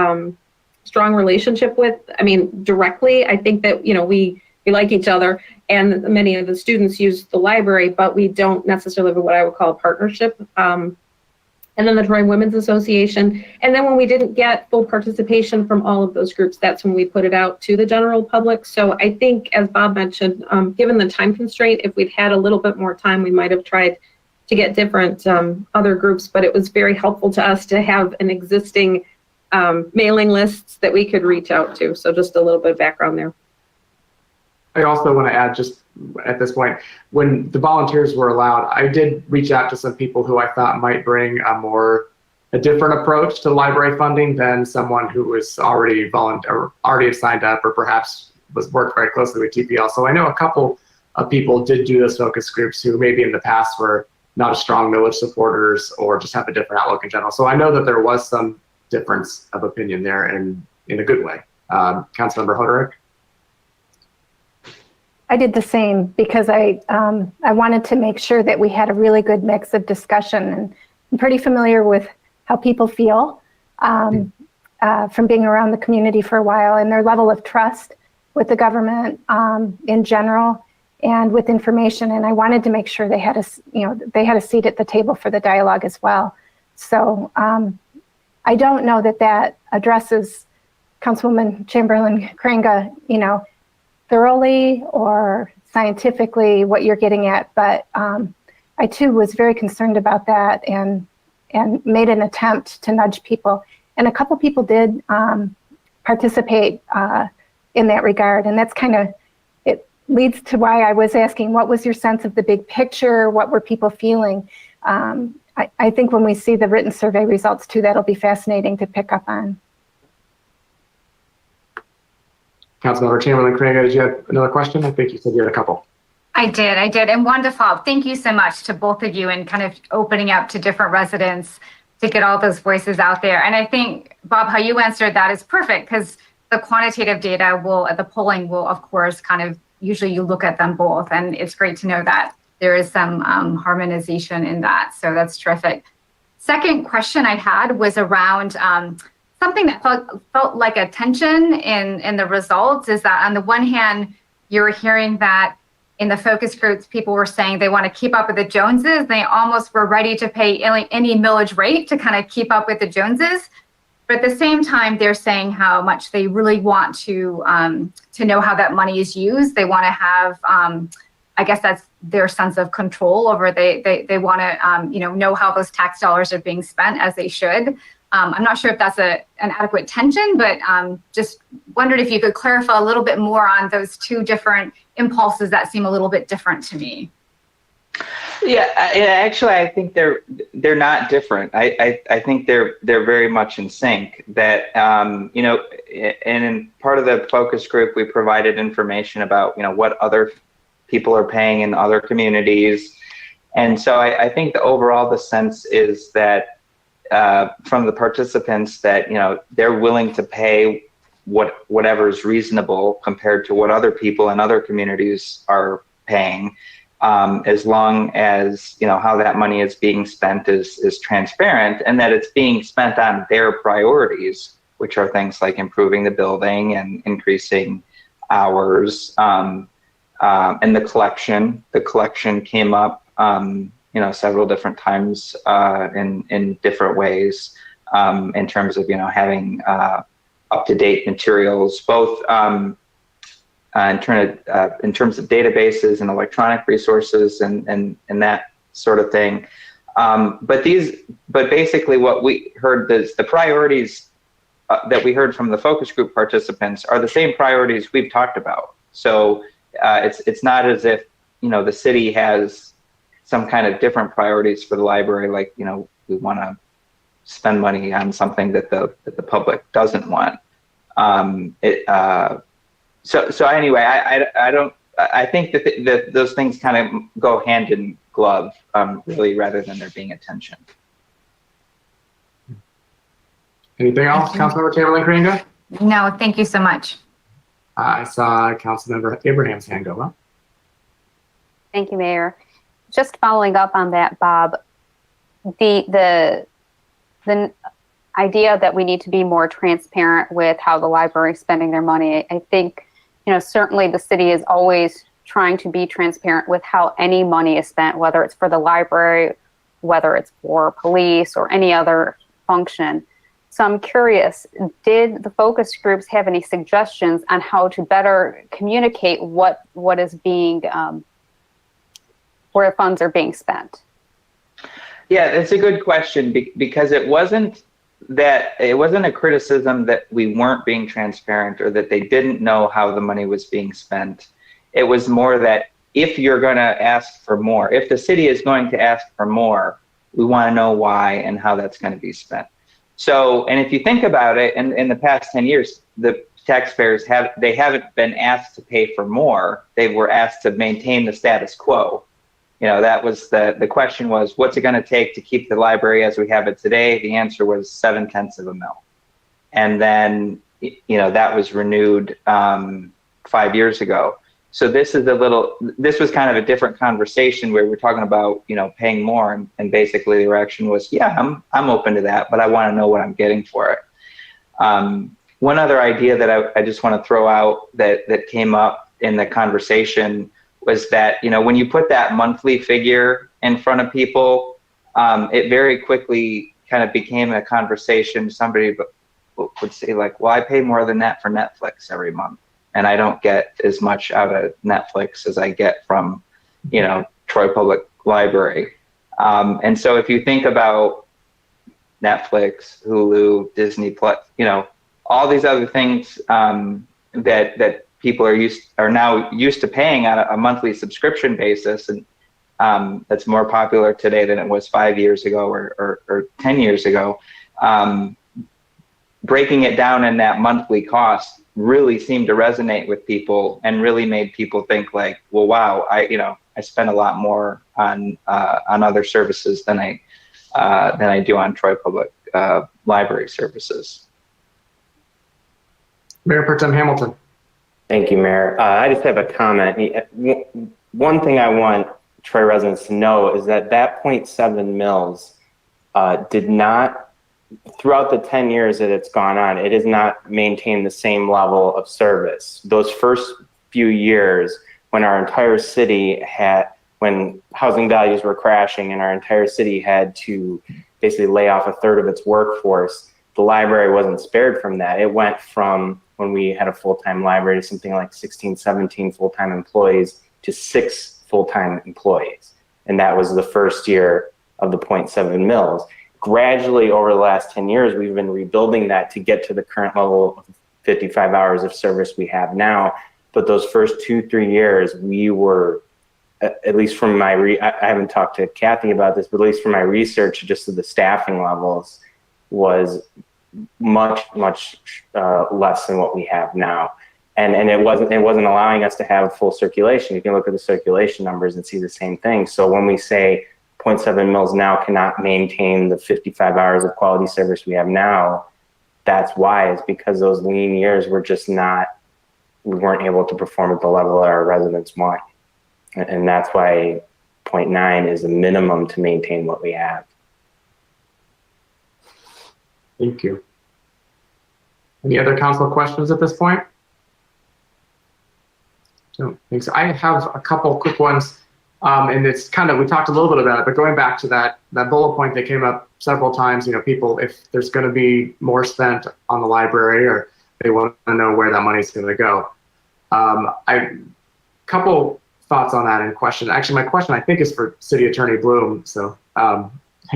strong relationship with. I mean, directly, I think that, we like each other, and many of the students use the library, but we don't necessarily have what I would call a partnership. And then the Troy Women's Association. And then when we didn't get full participation from all of those groups, that's when we put it out to the general public. So I think, as Bob mentioned, given the time constraint, if we'd had a little bit more time, we might have tried to get different other groups, but it was very helpful to us to have an existing mailing lists that we could reach out to. So just a little bit of background there. I also want to add, just at this point, when the volunteers were allowed, I did reach out to some people who I thought might bring a different approach to library funding than someone who was already signed up, or perhaps worked very closely with TPL. So I know a couple of people did do those focus groups who maybe in the past were not as strong millage supporters or just have a different outlook in general. So I know that there was some difference of opinion there, and in a good way. Councilmember Hoderick? I did the same because I wanted to make sure that we had a really good mix of discussion, and I'm pretty familiar with how people feel from being around the community for a while, and their level of trust with the government in general and with information. And I wanted to make sure they had a seat at the table for the dialogue as well. So I don't know that addresses Councilwoman Chamberlain-Kranga, thoroughly or scientifically what you're getting at, but I too was very concerned about that and made an attempt to nudge people, and a couple people did participate in that regard, and that's kind of leads to why I was asking, what was your sense of the big picture? What were people feeling? I think when we see the written survey results too, that'll be fascinating to pick up on. Councilmember Chamberlain-Craig, did you have another question? I think you said you had a couple. I did. And wonderful. Thank you so much to both of you and kind of opening up to different residents to get all those voices out there. And I think, Bob, how you answered that is perfect, because the quantitative data the polling will, of course, kind of, usually you look at them both. And it's great to know that there is some harmonization in that. So that's terrific. Second question I had was around something that felt like a tension in the results, is that on the one hand, you were hearing that in the focus groups, people were saying they want to keep up with the Joneses. They almost were ready to pay any millage rate to kind of keep up with the Joneses. But at the same time, they're saying how much they really want to know how that money is used. They want to have, I guess that's their sense of control over. They want to know how those tax dollars are being spent as they should. I'm not sure if that's an adequate tension, but just wondered if you could clarify a little bit more on those two different impulses that seem a little bit different to me. Yeah, actually, I think they're not different. I think they're very much in sync. That and in part of the focus group, we provided information about what other people are paying in other communities, and so I think the sense is that from the participants that they're willing to pay whatever is reasonable compared to what other people in other communities are paying, as long as how that money is being spent is transparent, and that it's being spent on their priorities, which are things like improving the building and increasing hours, and the collection came up several different times in different ways, in terms of having up-to-date materials, both in terms of databases and electronic resources and that sort of thing. But basically what we heard is the priorities that we heard from the focus group participants are the same priorities we've talked about. So it's not as if the city has some kind of different priorities for the library, like we want to spend money on something that the public doesn't want. So anyway, I think that those things kind of go hand in glove, really, rather than there being a tension. Anything else, Councilmember Chamberlain-Craig? No, thank you so much. I saw Councilmember Abraham's hand go up. Thank you, Mayor. Just following up on that, Bob, the idea that we need to be more transparent with how the library is spending their money. I think, certainly the city is always trying to be transparent with how any money is spent, whether it's for the library, whether it's for police or any other function. So I'm curious, did the focus groups have any suggestions on how to better communicate what is being, where funds are being spent? Yeah, that's a good question, because it wasn't a criticism that we weren't being transparent or that they didn't know how the money was being spent. It was more that if you're going to ask for more, if the city is going to ask for more, we want to know why and how that's going to be spent. So, and if you think about it, in the past 10 years, the taxpayers haven't been asked to pay for more. They were asked to maintain the status quo. That was the question was, what's it going to take to keep the library as we have it today? The answer was 0.7 of a mil. And then, that was renewed 5 years ago. So this was kind of a different conversation where we're talking about, paying more. And basically the reaction was, yeah, I'm open to that, but I want to know what I'm getting for it. One other idea that I just want to throw out that came up in the conversation was that, when you put that monthly figure in front of people, it very quickly kind of became a conversation. Somebody would say like, well, I pay more than that for Netflix every month, and I don't get as much out of Netflix as I get from, Troy Public Library. And so if you think about Netflix, Hulu, Disney Plus, all these other things that people are now used to paying on a monthly subscription basis, and that's more popular today than it was 5 years ago or 10 years ago. Breaking it down in that monthly cost really seemed to resonate with people and really made people think like, well, wow, I spend a lot more on other services than I do on Troy Public Library services. Mayor Pro Tem Hamilton. Thank you, Mayor. I just have a comment. One thing I want Troy residents to know is that 0.7 mils did not, throughout the 10 years that it's gone on, it has not maintained the same level of service. Those first few years when our entire city when housing values were crashing and our entire city had to basically lay off a third of its workforce, the library wasn't spared from that. It went from, when we had a full-time library, to something like 16, 17 full-time employees to 6 full-time employees. And that was the first year of the 0.7 mils. Gradually over the last 10 years, we've been rebuilding that to get to the current level of 55 hours of service we have now. But those first 2-3 years, we were, at least from my, I haven't talked to Kathy about this, but at least from my research, just of the staffing levels was much less than what we have now. And it wasn't allowing us to have full circulation. You can look at the circulation numbers and see the same thing. So when we say 0.7 mils now cannot maintain the 55 hours of quality service we have now, that's why. It's because those lean years were just not, we weren't able to perform at the level that our residents want. And that's why 0.9 is the minimum to maintain what we have. Thank you. Any other council questions at this point? Don't think so. I have a couple quick ones. And it's kind of, we talked a little bit about it, but going back to that bullet point that came up several times, people, if there's going to be more spent on the library, or they want to know where that money is going to go. Couple thoughts on that and question. Actually, my question I think is for City Attorney Bloom. So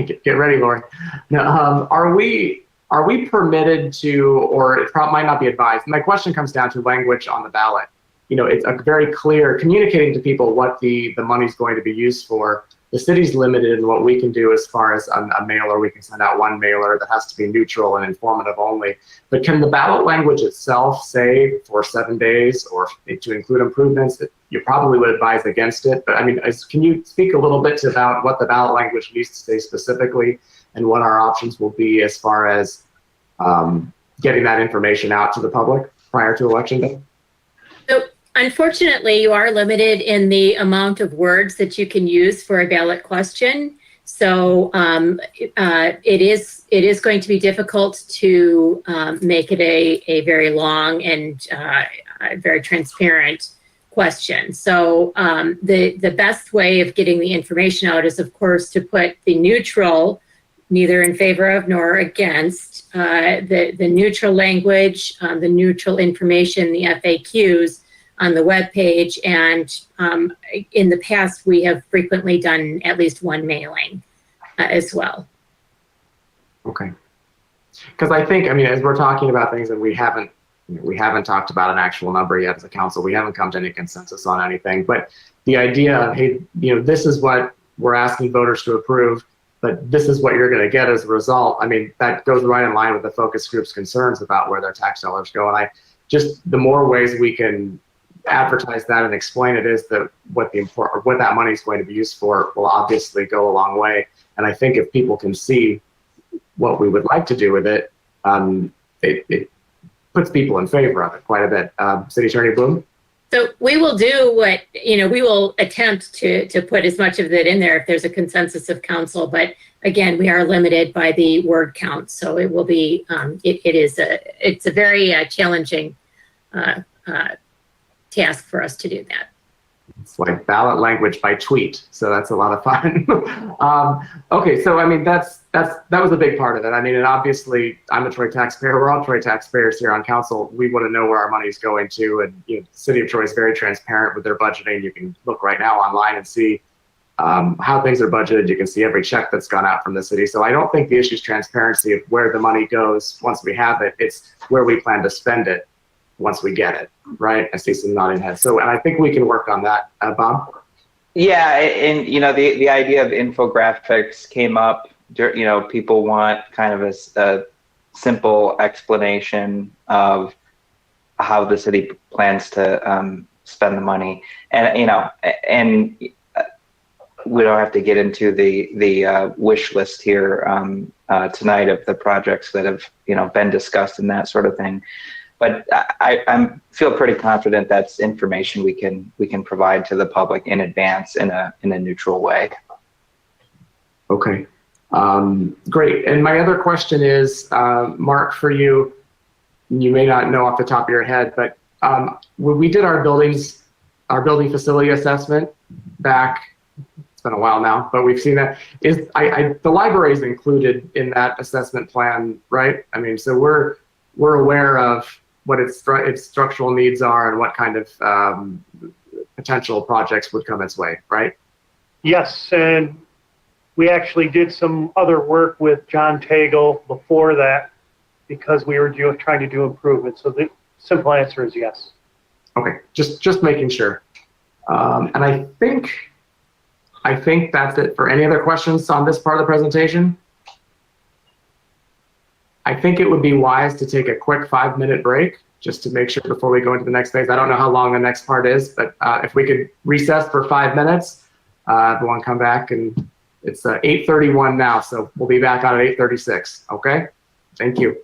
get ready, Lori. Now, are we permitted to, or it probably might not be advised. My question comes down to language on the ballot. It's a very clear communicating to people what the money's going to be used for. The city's limited in what we can do as far as a mailer. We can send out one mailer that has to be neutral and informative only. But can the ballot language itself say for 7 days or to include improvements? That you probably would advise against it. But I mean, can you speak a little bit about what the ballot language needs to say specifically and what our options will be as far as getting that information out to the public prior to Election Day? So unfortunately, you are limited in the amount of words that you can use for a ballot question. So it is going to be difficult to make it a very long and very transparent question. So the best way of getting the information out is, of course, to put the neutral, neither in favor of nor against, the neutral language, the neutral information, the FAQs on the webpage. And in the past, we have frequently done at least one mailing as well. Okay. Because I think, as we're talking about things and we haven't talked about an actual number yet as a council, we haven't come to any consensus on anything. But the idea of, hey, this is what we're asking voters to approve, but this is what you're going to get as a result. That goes right in line with the focus group's concerns about where their tax dollars go. And the more ways we can advertise that and explain it is that what that money is going to be used for will obviously go a long way. And I think if people can see what we would like to do with it, it puts people in favor of it quite a bit. City Attorney Bloom? So we will do what, we will attempt to put as much of it in there if there's a consensus of council. But again, we are limited by the word count. So it will be, it's a very challenging task for us to do that. It's like ballot language by tweet. So that's a lot of fun. Okay, so that was a big part of it. And obviously I'm a Troy taxpayer. We're all Troy taxpayers here on council. We want to know where our money is going to. And the City of Troy is very transparent with their budgeting. You can look right now online and see how things are budgeted. You can see every check that's gone out from the city. So I don't think the issue is transparency of where the money goes once we have it. It's where we plan to spend it. once we get it, right? I see some nodding heads. So, and I think we can work on that. Bob? Yeah, and the idea of infographics came up. People want kind of a simple explanation of how the city plans to spend the money, and we don't have to get into the wish list here tonight of the projects that have been discussed and that sort of thing. But I feel pretty confident that's information we can provide to the public in advance in a neutral way. Okay, great. And my other question is, Mark, for you. You may not know off the top of your head, but when we did our building facility assessment back. It's been a while now, but we've seen that. The library is included in that assessment plan, right? I mean, so we're aware of what its structural needs are and what kind of potential projects would come its way, right? Yes, and we actually did some other work with John Tagle before that because we were trying to do improvements. So the simple answer is yes. Okay, just making sure. And I think that's it. For any other questions on this part of the presentation? I think it would be wise to take a quick 5-minute break just to make sure before we go into the next phase. I don't know how long the next part is, but if we could recess for 5 minutes, everyone come back, and it's 8:31 now, so we'll be back on at 8:36, okay? Thank you.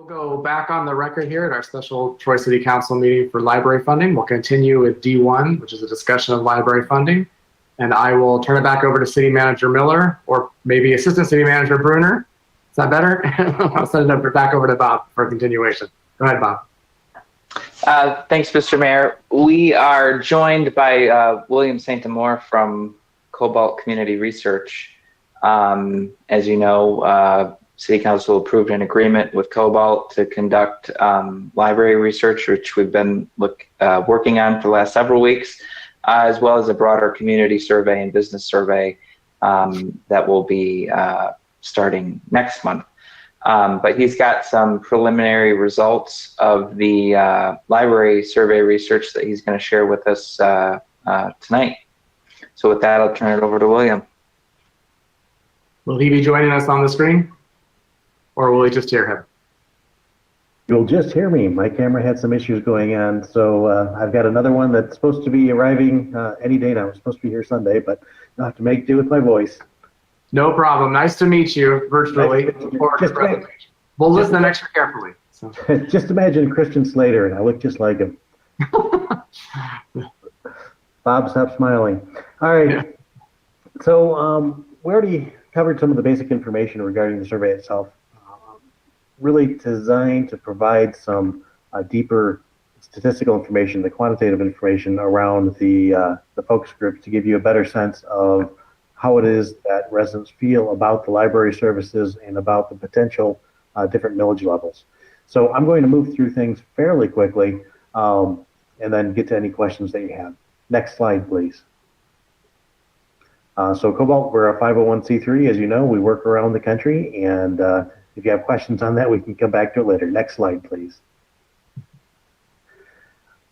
We'll go back on the record here at our special Troy City Council meeting for library funding. We'll continue with D1, which is a discussion of library funding. And I will turn it back over to City Manager Miller, or maybe Assistant City Manager Bruner. Is that better? I'll send it back over to Bob for a continuation. Go ahead, Bob. Thanks, Mr. Mayor. We are joined by William St. Amour from Cobalt Community Research. As you know, City Council approved an agreement with Cobalt to conduct library research, which we've been working on for the last several weeks, as well as a broader community survey and business survey that will be starting next month. But he's got some preliminary results of the library survey research that he's going to share with us tonight. So with that, I'll turn it over to William. Will he be joining us on the screen? Or will we just hear him? You'll just hear me. My camera had some issues going on, so I've got another one that's supposed to be arriving any day now. I'm supposed to be here Sunday, but I'll have to make do with my voice. No problem. Nice to meet you virtually. We'll listen extra carefully. So. Just imagine Christian Slater, and I look just like him. Bob, stop smiling. All right. Yeah. So we already covered some of the basic information regarding the survey itself. Really designed to provide some deeper statistical information, the quantitative information around the focus groups to give you a better sense of how it is that residents feel about the library services and about the potential different millage levels. So I'm going to move through things fairly quickly and then get to any questions that you have. Next slide, please. So Cobalt, we're a 501c3, as you know. We work around the country, and if you have questions on that, we can come back to it later. Next slide, please.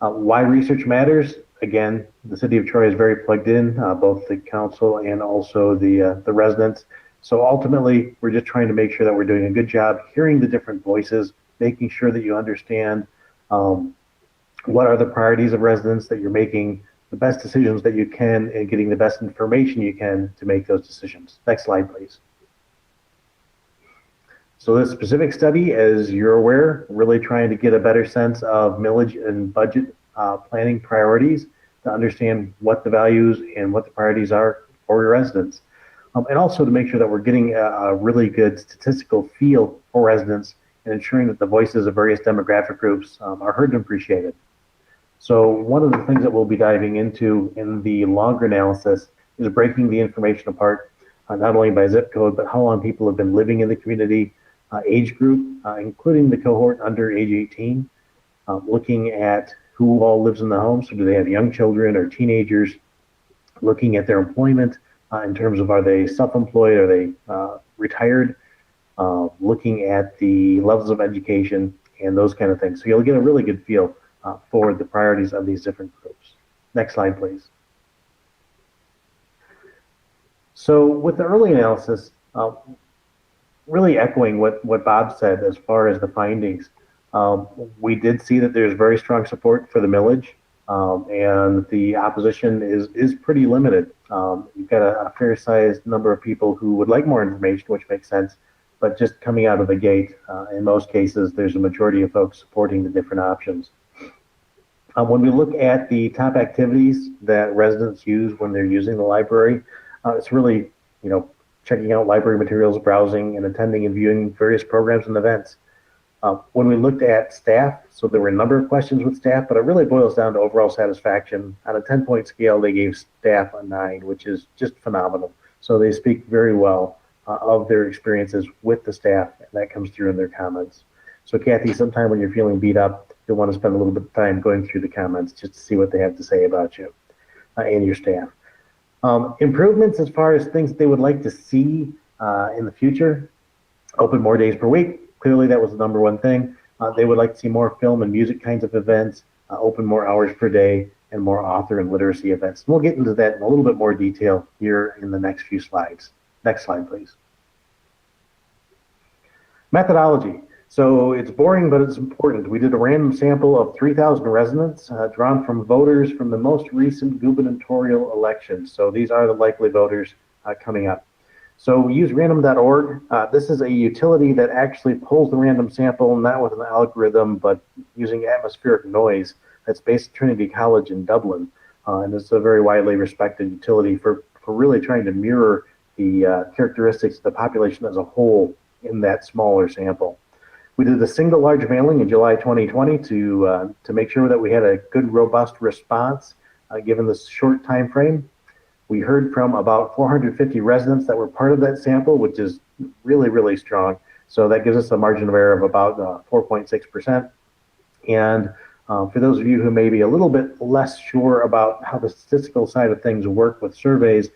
Why research matters? Again, the city of Troy is very plugged in, both the council and also the residents. So ultimately, we're just trying to make sure that we're doing a good job hearing the different voices, making sure that you understand what are the priorities of residents, that you're making the best decisions that you can and getting the best information you can to make those decisions. Next slide, please. So this specific study, as you're aware, really trying to get a better sense of millage and budget planning priorities to understand what the values and what the priorities are for your residents. And also to make sure that we're getting a really good statistical feel for residents and ensuring that the voices of various demographic groups are heard and appreciated. So one of the things that we'll be diving into in the longer analysis is breaking the information apart, not only by zip code, but how long people have been living in the community, age group, including the cohort under age 18, looking at who all lives in the home. So do they have young children or teenagers? Looking at their employment in terms of, are they self-employed, are they retired? Looking at the levels of education and those kind of things. So you'll get a really good feel for the priorities of these different groups. Next slide, please. So with the early analysis, really echoing what Bob said as far as the findings, we did see that there's very strong support for the millage, and the opposition is pretty limited. You've got a fair-sized number of people who would like more information, which makes sense, but just coming out of the gate, in most cases, there's a majority of folks supporting the different options. When we look at the top activities that residents use when they're using the library, it's really, checking out library materials, browsing, and attending and viewing various programs and events. When we looked at staff, so there were a number of questions with staff, but it really boils down to overall satisfaction. On a 10-point scale, they gave staff a 9, which is just phenomenal. So they speak very well of their experiences with the staff, and that comes through in their comments. So Kathy, sometime when you're feeling beat up, you'll want to spend a little bit of time going through the comments just to see what they have to say about you and your staff. Improvements as far as things they would like to see in the future: open more days per week. Clearly that was the number one thing. They would like to see more film and music kinds of events, open more hours per day, and more author and literacy events. And we'll get into that in a little bit more detail here in the next few slides. Next slide, please. Methodology. So it's boring, but it's important. We did a random sample of 3,000 residents drawn from voters from the most recent gubernatorial election. So these are the likely voters coming up. So we use random.org. This is a utility that actually pulls the random sample, not with an algorithm, but using atmospheric noise. That's based at Trinity College in Dublin. And it's a very widely respected utility for really trying to mirror the characteristics of the population as a whole in that smaller sample. We did a single large mailing in July 2020 to make sure that we had a good, robust response given this short time frame. We heard from about 450 residents that were part of that sample, which is really, really strong. So that gives us a margin of error of about 4.6%. And for those of you who may be a little bit less sure about how the statistical side of things work with surveys,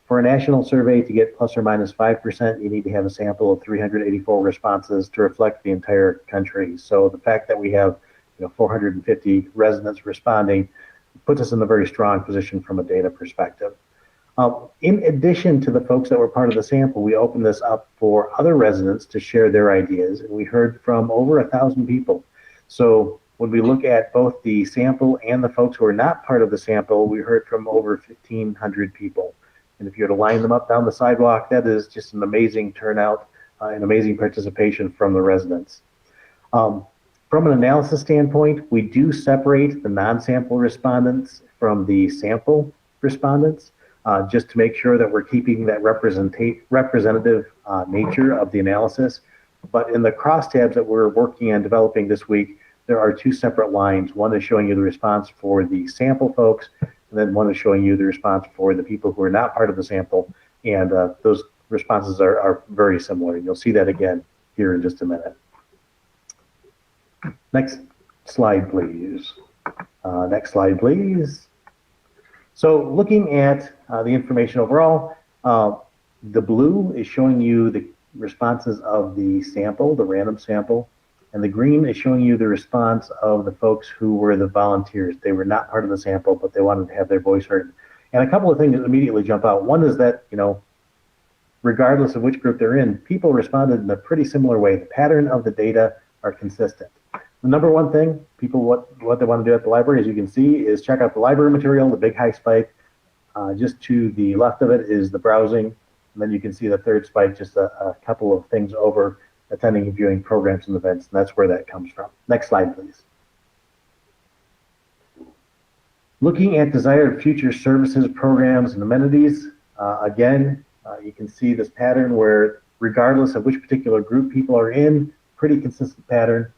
for a national survey to get plus or minus 5%, you need to have a sample of 384 responses to reflect the entire country. So the fact that we have 450 residents responding puts us in a very strong position from a data perspective. In addition to the folks that were part of the sample, we opened this up for other residents to share their ideas, and we heard from over 1,000 people. So when we look at both the sample and the folks who are not part of the sample, we heard from over 1,500 people. And if you were to line them up down the sidewalk, that is just an amazing turnout, an amazing participation from the residents. From an analysis standpoint, we do separate the non-sample respondents from the sample respondents, just to make sure that we're keeping that representative nature of the analysis. But in the crosstabs that we're working on developing this week, there are two separate lines. One is showing you the response for the sample folks, and then one is showing you the response for the people who are not part of the sample. And those responses are very similar. You'll see that again here in just a minute. Next slide, please. Next slide, please. So looking at the information overall, the blue is showing you the responses of the sample, the random sample, and the green is showing you the response of the folks who were the volunteers. They were not part of the sample, but they wanted to have their voice heard. And a couple of things that immediately jump out. One is that, regardless of which group they're in, people responded in a pretty similar way. The pattern of the data are consistent. The number one thing, people, what they want to do at the library, as you can see, is check out the library material, the big high spike. Just to the left of it is the browsing. And then you can see the third spike, just a couple of things over attending and viewing programs and events. And that's where that comes from. Next slide, please. Looking at desired future services, programs, and amenities, again, you can see this pattern where regardless of which particular group people are in, pretty consistent pattern.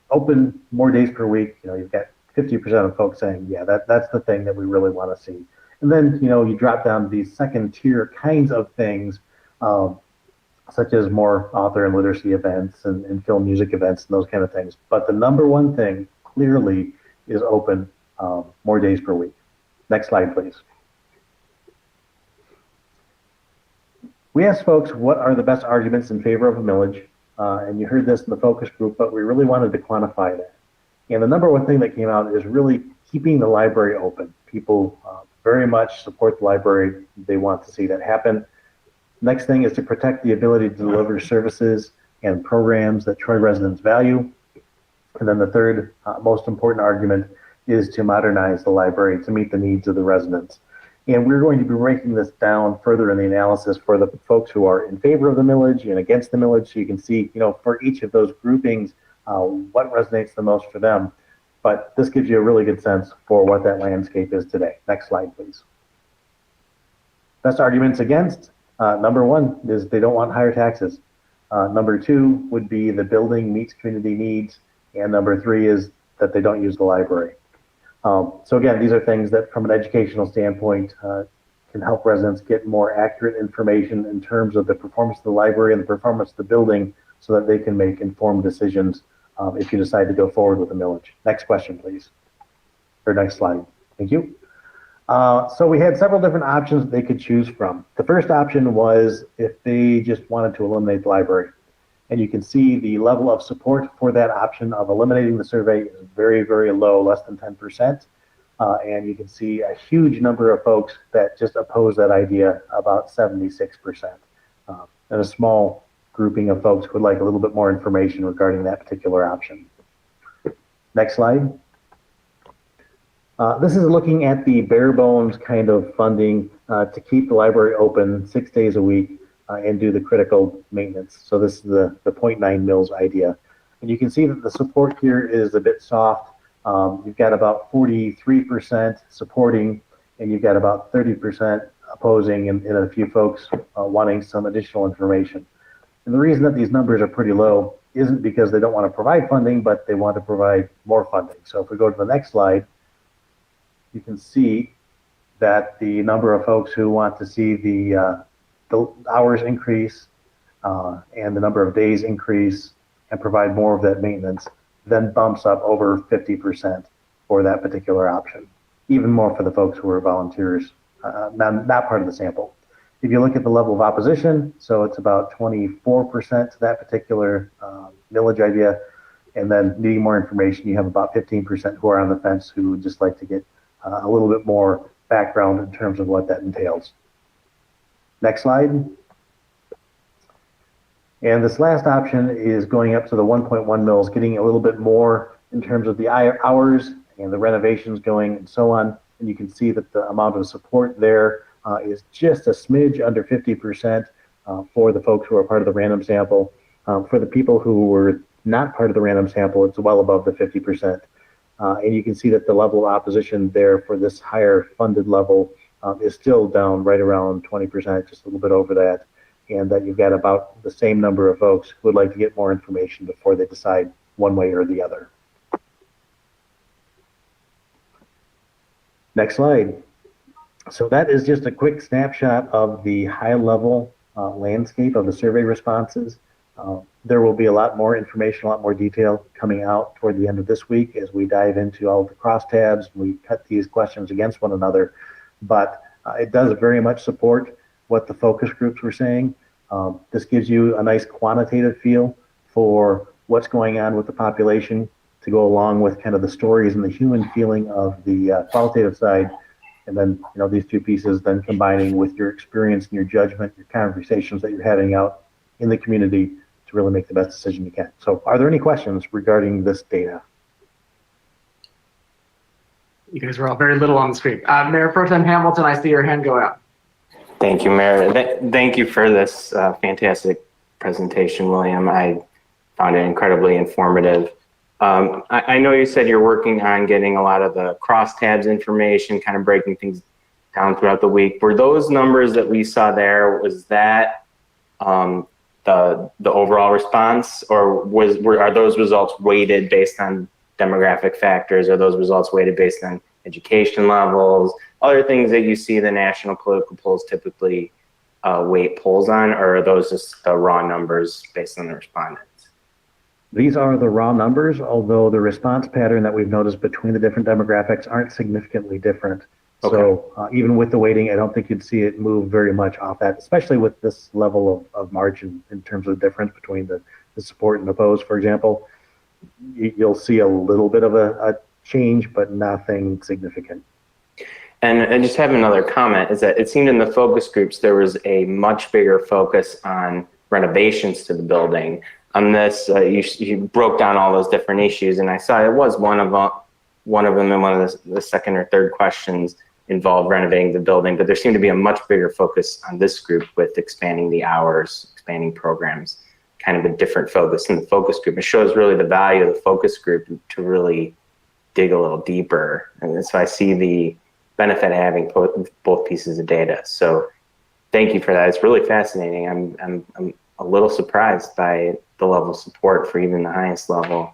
Open more days per week, you've got 50% of folks saying, yeah, that's the thing that we really want to see. And then, you drop down to these second tier kinds of things, such as more author and literacy events and film music events and those kind of things. But the number one thing clearly is open more days per week. Next slide, please. We asked folks what are the best arguments in favor of a millage, and you heard this in the focus group, but we really wanted to quantify that. And the number one thing that came out is really keeping the library open. People very much support the library. They want to see that happen. Next thing is to protect the ability to deliver services and programs that Troy residents value. And then the third most important argument is to modernize the library to meet the needs of the residents. And we're going to be breaking this down further in the analysis for the folks who are in favor of the millage and against the millage. So you can see, for each of those groupings, what resonates the most for them. But this gives you a really good sense for what that landscape is today. Next slide, please. Best arguments against. Number one is they don't want higher taxes. Number two would be the building meets community needs. And number three is that they don't use the library. So again, these are things that from an educational standpoint can help residents get more accurate information in terms of the performance of the library and the performance of the building so that they can make informed decisions if you decide to go forward with the millage. Next question, please. Or next slide. Thank you. So we had several different options that they could choose from. The first option was if they just wanted to eliminate the library. And you can see the level of support for that option of eliminating the survey is very, very low, less than 10%. And you can see a huge number of folks that just oppose that idea, about 76%. And a small grouping of folks would like a little bit more information regarding that particular option. Next slide. This is looking at the bare bones kind of funding to keep the library open 6 days a week and do the critical maintenance. So this is the 0.9 mils idea. And you can see that the support here is a bit soft. You've got about 43% supporting, and you've got about 30% opposing, and a few folks wanting some additional information. And the reason that these numbers are pretty low isn't because they don't want to provide funding, but they want to provide more funding. So if we go to the next slide, you can see that the number of folks who want to see the hours increase and the number of days increase and provide more of that maintenance then bumps up over 50% for that particular option. Even more for the folks who are volunteers, not part of the sample. If you look at the level of opposition, so it's about 24% to that particular millage idea, and then needing more information, you have about 15% who are on the fence who would just like to get a little bit more background in terms of what that entails. Next slide. And this last option is going up to the 1.1 mils, getting a little bit more in terms of the hours and the renovations going and so on. And you can see that the amount of support there is just a smidge under 50% for the folks who are part of the random sample. For the people who were not part of the random sample, it's well above the 50%. And you can see that the level of opposition there for this higher funded level is still down right around 20%, just a little bit over that. And that you've got about the same number of folks who would like to get more information before they decide one way or the other. Next slide. So that is just a quick snapshot of the high level landscape of the survey responses. There will be a lot more information, a lot more detail coming out toward the end of this week as we dive into all of the crosstabs. We cut these questions against one another, but it does very much support what the focus groups were saying. This gives you a nice quantitative feel for what's going on with the population to go along with kind of the stories and the human feeling of the qualitative side. And then, you know, these two pieces then combining with your experience and your judgment, your conversations that you're having out in the community to really make the best decision you can. So are there any questions regarding this data? You guys are all very little on the screen. Mayor Pro Tem Hamilton, I see your hand go out. Thank you, Mayor. Thank you for this fantastic presentation, William. I found it incredibly informative. I know you said you're working on getting a lot of the crosstabs information, kind of breaking things down throughout the week. Were those numbers that we saw there, was that the overall response, or are those results weighted based on demographic factors? Are those results weighted based on education levels, other things that you see the national political polls typically weight polls on, or are those just the raw numbers based on the respondents? These are the raw numbers, although the response pattern that we've noticed between the different demographics aren't significantly different. Okay. So even with the weighting, I don't think you'd see it move very much off that, especially with this level of margin in terms of the difference between the support and oppose, for example. You'll see a little bit of a change, but nothing significant. And I just have another comment, is that it seemed in the focus groups there was a much bigger focus on renovations to the building. On this, you broke down all those different issues, and I saw it was one of them, and one of the second or third questions involved renovating the building, but there seemed to be a much bigger focus on this group with expanding the hours, expanding programs, kind of a different focus in the focus group. It shows really the value of the focus group to really dig a little deeper. And so I see the benefit of having both pieces of data. So thank you for that. It's really fascinating. I'm a little surprised by the level of support for even the highest level.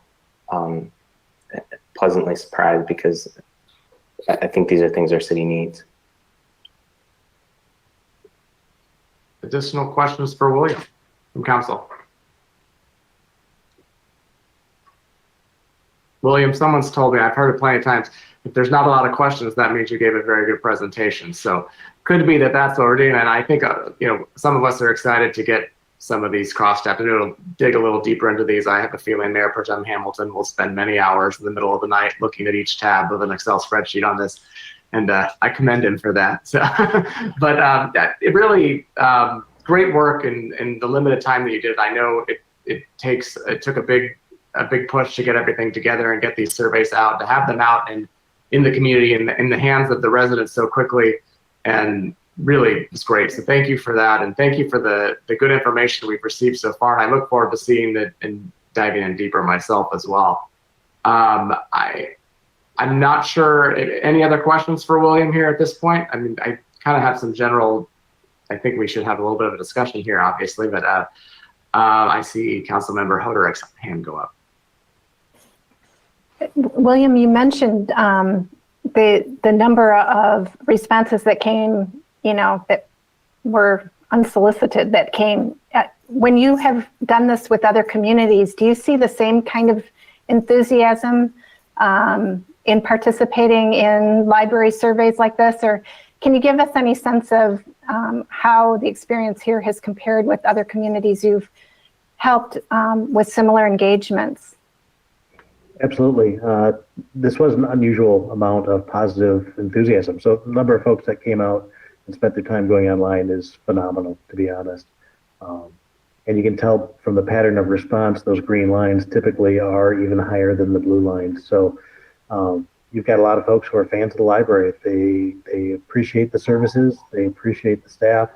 Pleasantly surprised, because I think these are things our city needs. Additional questions for William from council? William, someone's told me, I've heard it plenty of times, if there's not a lot of questions, that means you gave a very good presentation. So could be that that's what we're doing. And I think, you know, some of us are excited to get some of these crosstabs, and it'll dig a little deeper into these. I have a feeling Mayor Pro Tem Hamilton will spend many hours in the middle of the night looking at each tab of an Excel spreadsheet on this. And I commend him for that. So, but it really, great work in the limited time that you did. I know it took a big push to get everything together and get these surveys out, to have them out and in the community, in the hands of the residents so quickly, and really was great. So thank you for that. And thank you for the good information we've received so far. And I look forward to seeing that and diving in deeper myself as well. I'm not sure, any other questions for William here at this point? I mean, I kind of have some general, I think we should have a little bit of a discussion here, obviously, but I see Councilmember Hoderick's hand go up. William, you mentioned the number of responses that came, that were unsolicited that came. When you have done this with other communities, do you see the same kind of enthusiasm in participating in library surveys like this? Or can you give us any sense of how the experience here has compared with other communities you've helped with similar engagements? Absolutely. This was an unusual amount of positive enthusiasm. So the number of folks that came out and spent their time going online is phenomenal, to be honest. And you can tell from the pattern of response, those green lines typically are even higher than the blue lines. So you've got a lot of folks who are fans of the library. They appreciate the services, they appreciate the staff.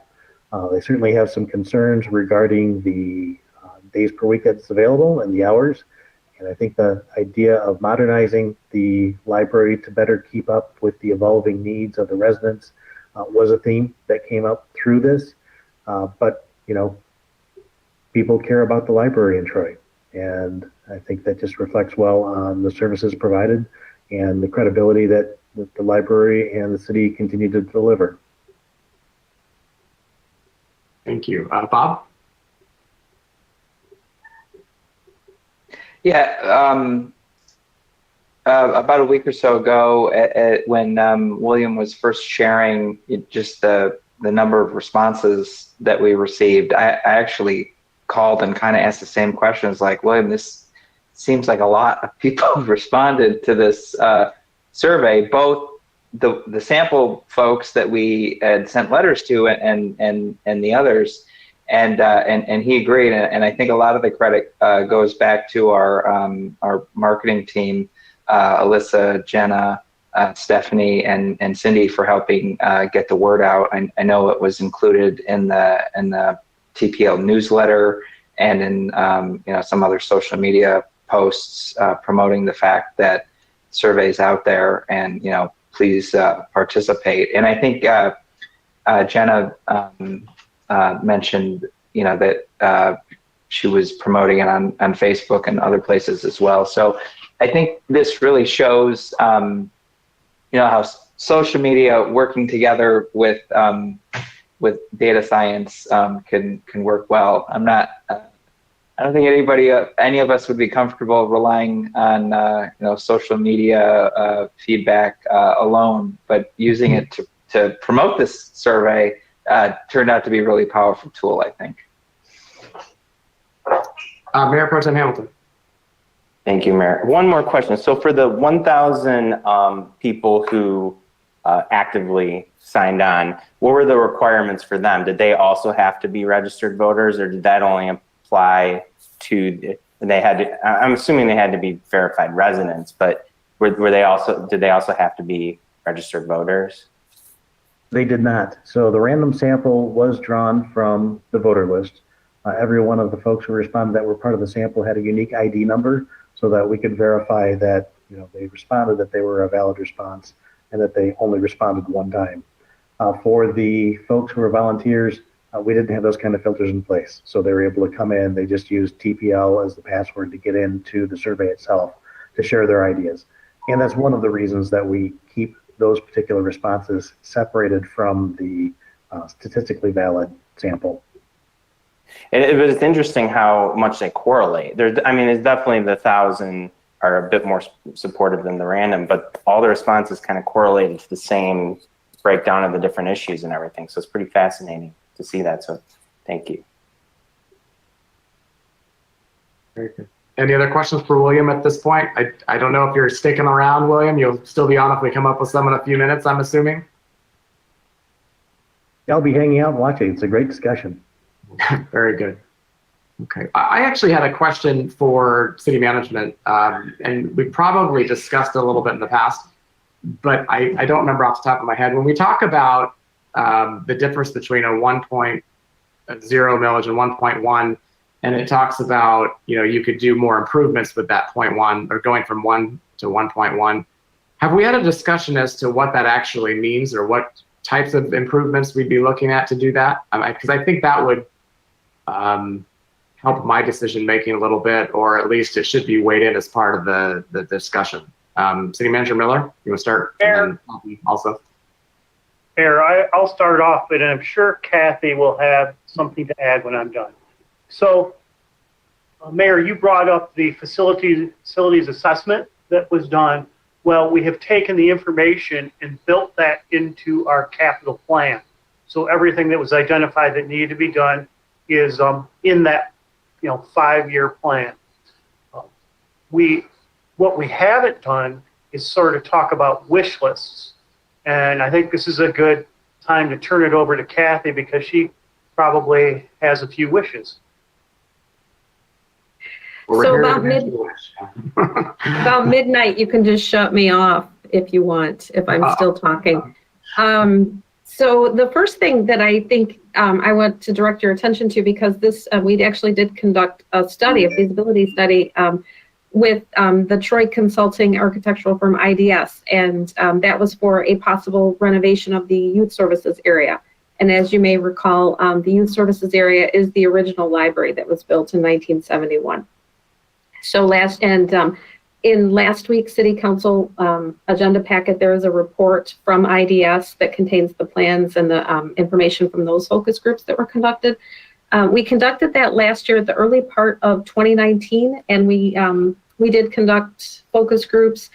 They certainly have some concerns regarding the days per week that's available and the hours. And I think the idea of modernizing the library to better keep up with the evolving needs of the residents was a theme that came up through this. But, people care about the library in Troy. And I think that just reflects well on the services provided and the credibility that the library and the city continue to deliver. Thank you. Bob? Yeah, about a week or so ago, when William was first sharing just the number of responses that we received, I actually called and kind of asked the same questions, like, William, this seems like a lot of people responded to this survey, both the sample folks that we had sent letters to and the others. And he agreed, and I think a lot of the credit goes back to our marketing team, Alyssa, Jenna, Stephanie, and Cindy for helping get the word out. I know it was included in the TPL newsletter and in some other social media posts promoting the fact that surveys out there, and please participate. And I think Jenna mentioned, that she was promoting it on Facebook and other places as well. So I think this really shows, how social media working together with data science can work well. I don't think any of us would be comfortable relying on social media feedback alone, but using it to promote this survey turned out to be a really powerful tool, I think. Mayor Pro Tem Hamilton. Thank you, Mayor. One more question. So for the 1,000 people who actively signed on, what were the requirements for them? Did they also have to be registered voters, or did that only apply to, I'm assuming they had to be verified residents, but did they also have to be registered voters? They did not. So the random sample was drawn from the voter list. Every one of the folks who responded that were part of the sample had a unique ID number so that we could verify that they responded, that they were a valid response, and that they only responded one time. For the folks who were volunteers, we didn't have those kind of filters in place. So they were able to come in, they just used TPL as the password to get into the survey itself to share their ideas. And that's one of the reasons that we keep those particular responses separated from the statistically valid sample. But it's interesting how much they correlate. It's definitely the 1,000 are a bit more supportive than the random, but all the responses kind of correlated to the same breakdown of the different issues and everything. So it's pretty fascinating to see that. So thank you. Very good. Any other questions for William at this point? I don't know if you're sticking around, William. You'll still be on if we come up with some in a few minutes, I'm assuming. I'll be hanging out and watching. It's a great discussion. Very good. Okay. I actually had a question for city management, and we probably discussed it a little bit in the past, but I don't remember off the top of my head. When we talk about the difference between a 1.0 millage and 1.1, and it talks about, you could do more improvements with that 0.1 or going from 1 to 1.1. Have we had a discussion as to what that actually means or what types of improvements we'd be looking at to do that? Because I think that would help my decision making a little bit, or at least it should be weighed in as part of the discussion. City Manager Miller, you want to start? Mayor. Also. Mayor, I'll start off, but I'm sure Kathy will have something to add when I'm done. So, Mayor, you brought up the facilities assessment that was done. Well, we have taken the information and built that into our capital plan. So everything that was identified that needed to be done is in that 5-year plan. What we haven't done is sort of talk about wish lists. And I think this is a good time to turn it over to Kathy because she probably has a few wishes. So about midnight, you can just shut me off if you want, if I'm still talking. So the first thing that I think I want to direct your attention to, because this we actually did conduct a study, a feasibility study with the Troy consulting architectural firm IDS, and that was for a possible renovation of the youth services area. And as you may recall, the youth services area is the original library that was built in 1971. So in last week's City Council agenda packet, there is a report from IDS that contains the plans and the information from those focus groups that were conducted. We conducted that last year at the early part of 2019, and we did conduct focus groups.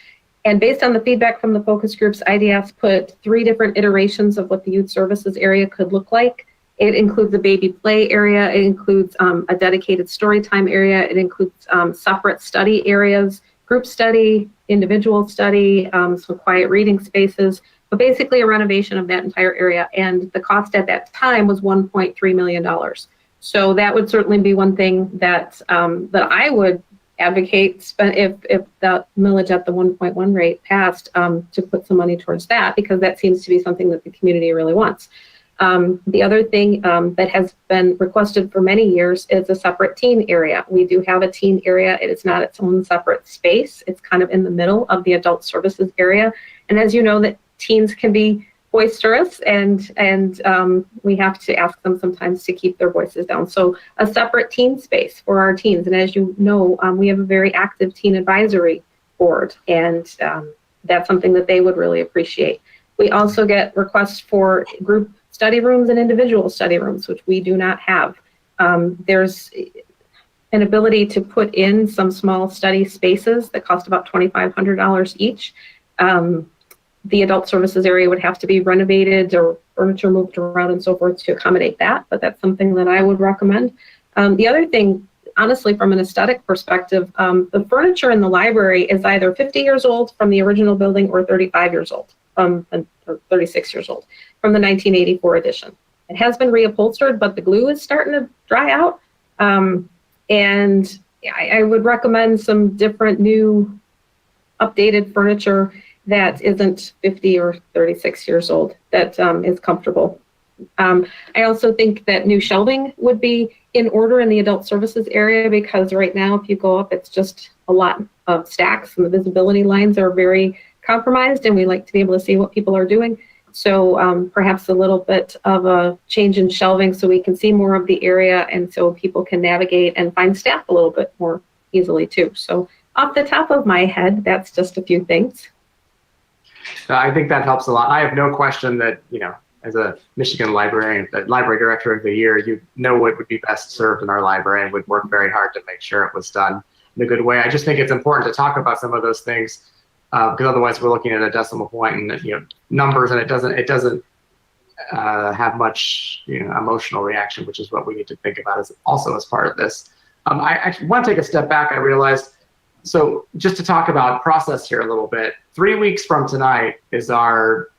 And based on the feedback from the focus groups, IDS put 3 different iterations of what the youth services area could look like. It includes a baby play area. It includes a dedicated story time area. It includes separate study areas, group study, individual study, some quiet reading spaces, but basically a renovation of that entire area. And the cost at that time was $1.3 million. So that would certainly be one thing that I would advocate if the millage at the 1.1 rate passed, to put some money towards that, because that seems to be something that the community really wants. The other thing that has been requested for many years is a separate teen area. We do have a teen area. It is not its own separate space. It's kind of in the middle of the adult services area. And as you know, that teens can be boisterous, and we have to ask them sometimes to keep their voices down. So a separate teen space for our teens. And as you know, we have a very active teen advisory board, and that's something that they would really appreciate. We also get requests for group study rooms and individual study rooms, which we do not have. There's an ability to put in some small study spaces that cost about $2,500 each. The adult services area would have to be renovated or furniture moved around and so forth to accommodate that, but that's something that I would recommend. The other thing, honestly, from an aesthetic perspective, the furniture in the library is either 50 years old from the original building or 35 years old, or 36 years old from the 1984 edition. It has been reupholstered, but the glue is starting to dry out. And I would recommend some different new updated furniture that isn't 50 or 36 years old, that is comfortable. I also think that new shelving would be in order in the adult services area, because right now, if you go up, it's just a lot of stacks and the visibility lines are very compromised, and we like to be able to see what people are doing. So perhaps a little bit of a change in shelving so we can see more of the area, and so people can navigate and find staff a little bit more easily too. So off the top of my head, that's just a few things. I think that helps a lot. I have no question that, as a Michigan librarian, the library director of the year, you know what would be best served in our library and would work very hard to make sure it was done in a good way. I just think it's important to talk about some of those things, because otherwise we're looking at a decimal point and numbers, and it doesn't have much emotional reaction, which is what we need to think about as part of this. I actually want to take a step back. I realized. So just to talk about process here a little bit, 3 weeks from tonight is our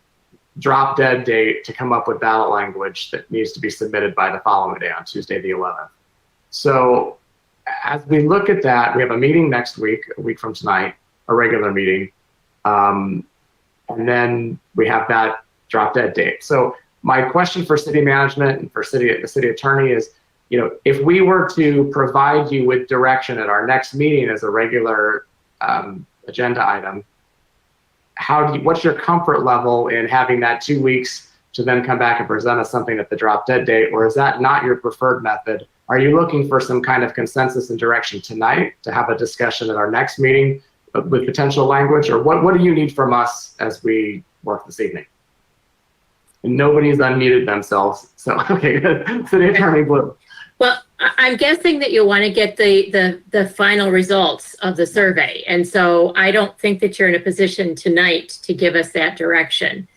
drop dead date to come up with ballot language that needs to be submitted by the following day on Tuesday the 11th. So as we look at that, we have a meeting next week, a week from tonight, a regular meeting. And then we have that drop dead date. So My question for city management and for the city attorney is, if we were to provide you with direction at our next meeting as a regular agenda item, what's your comfort level in having that 2 weeks to then come back and present us something at the drop dead date, or is that not your preferred method? Are you looking for some kind of consensus and direction tonight to have a discussion at our next meeting with potential language, or what do you need from us as we work this evening? And nobody's unmuted themselves, so okay, good. City Attorney Blue. Well, I'm guessing that you'll want to get the final results of the survey. And so I don't think that you're in a position tonight to give us that direction.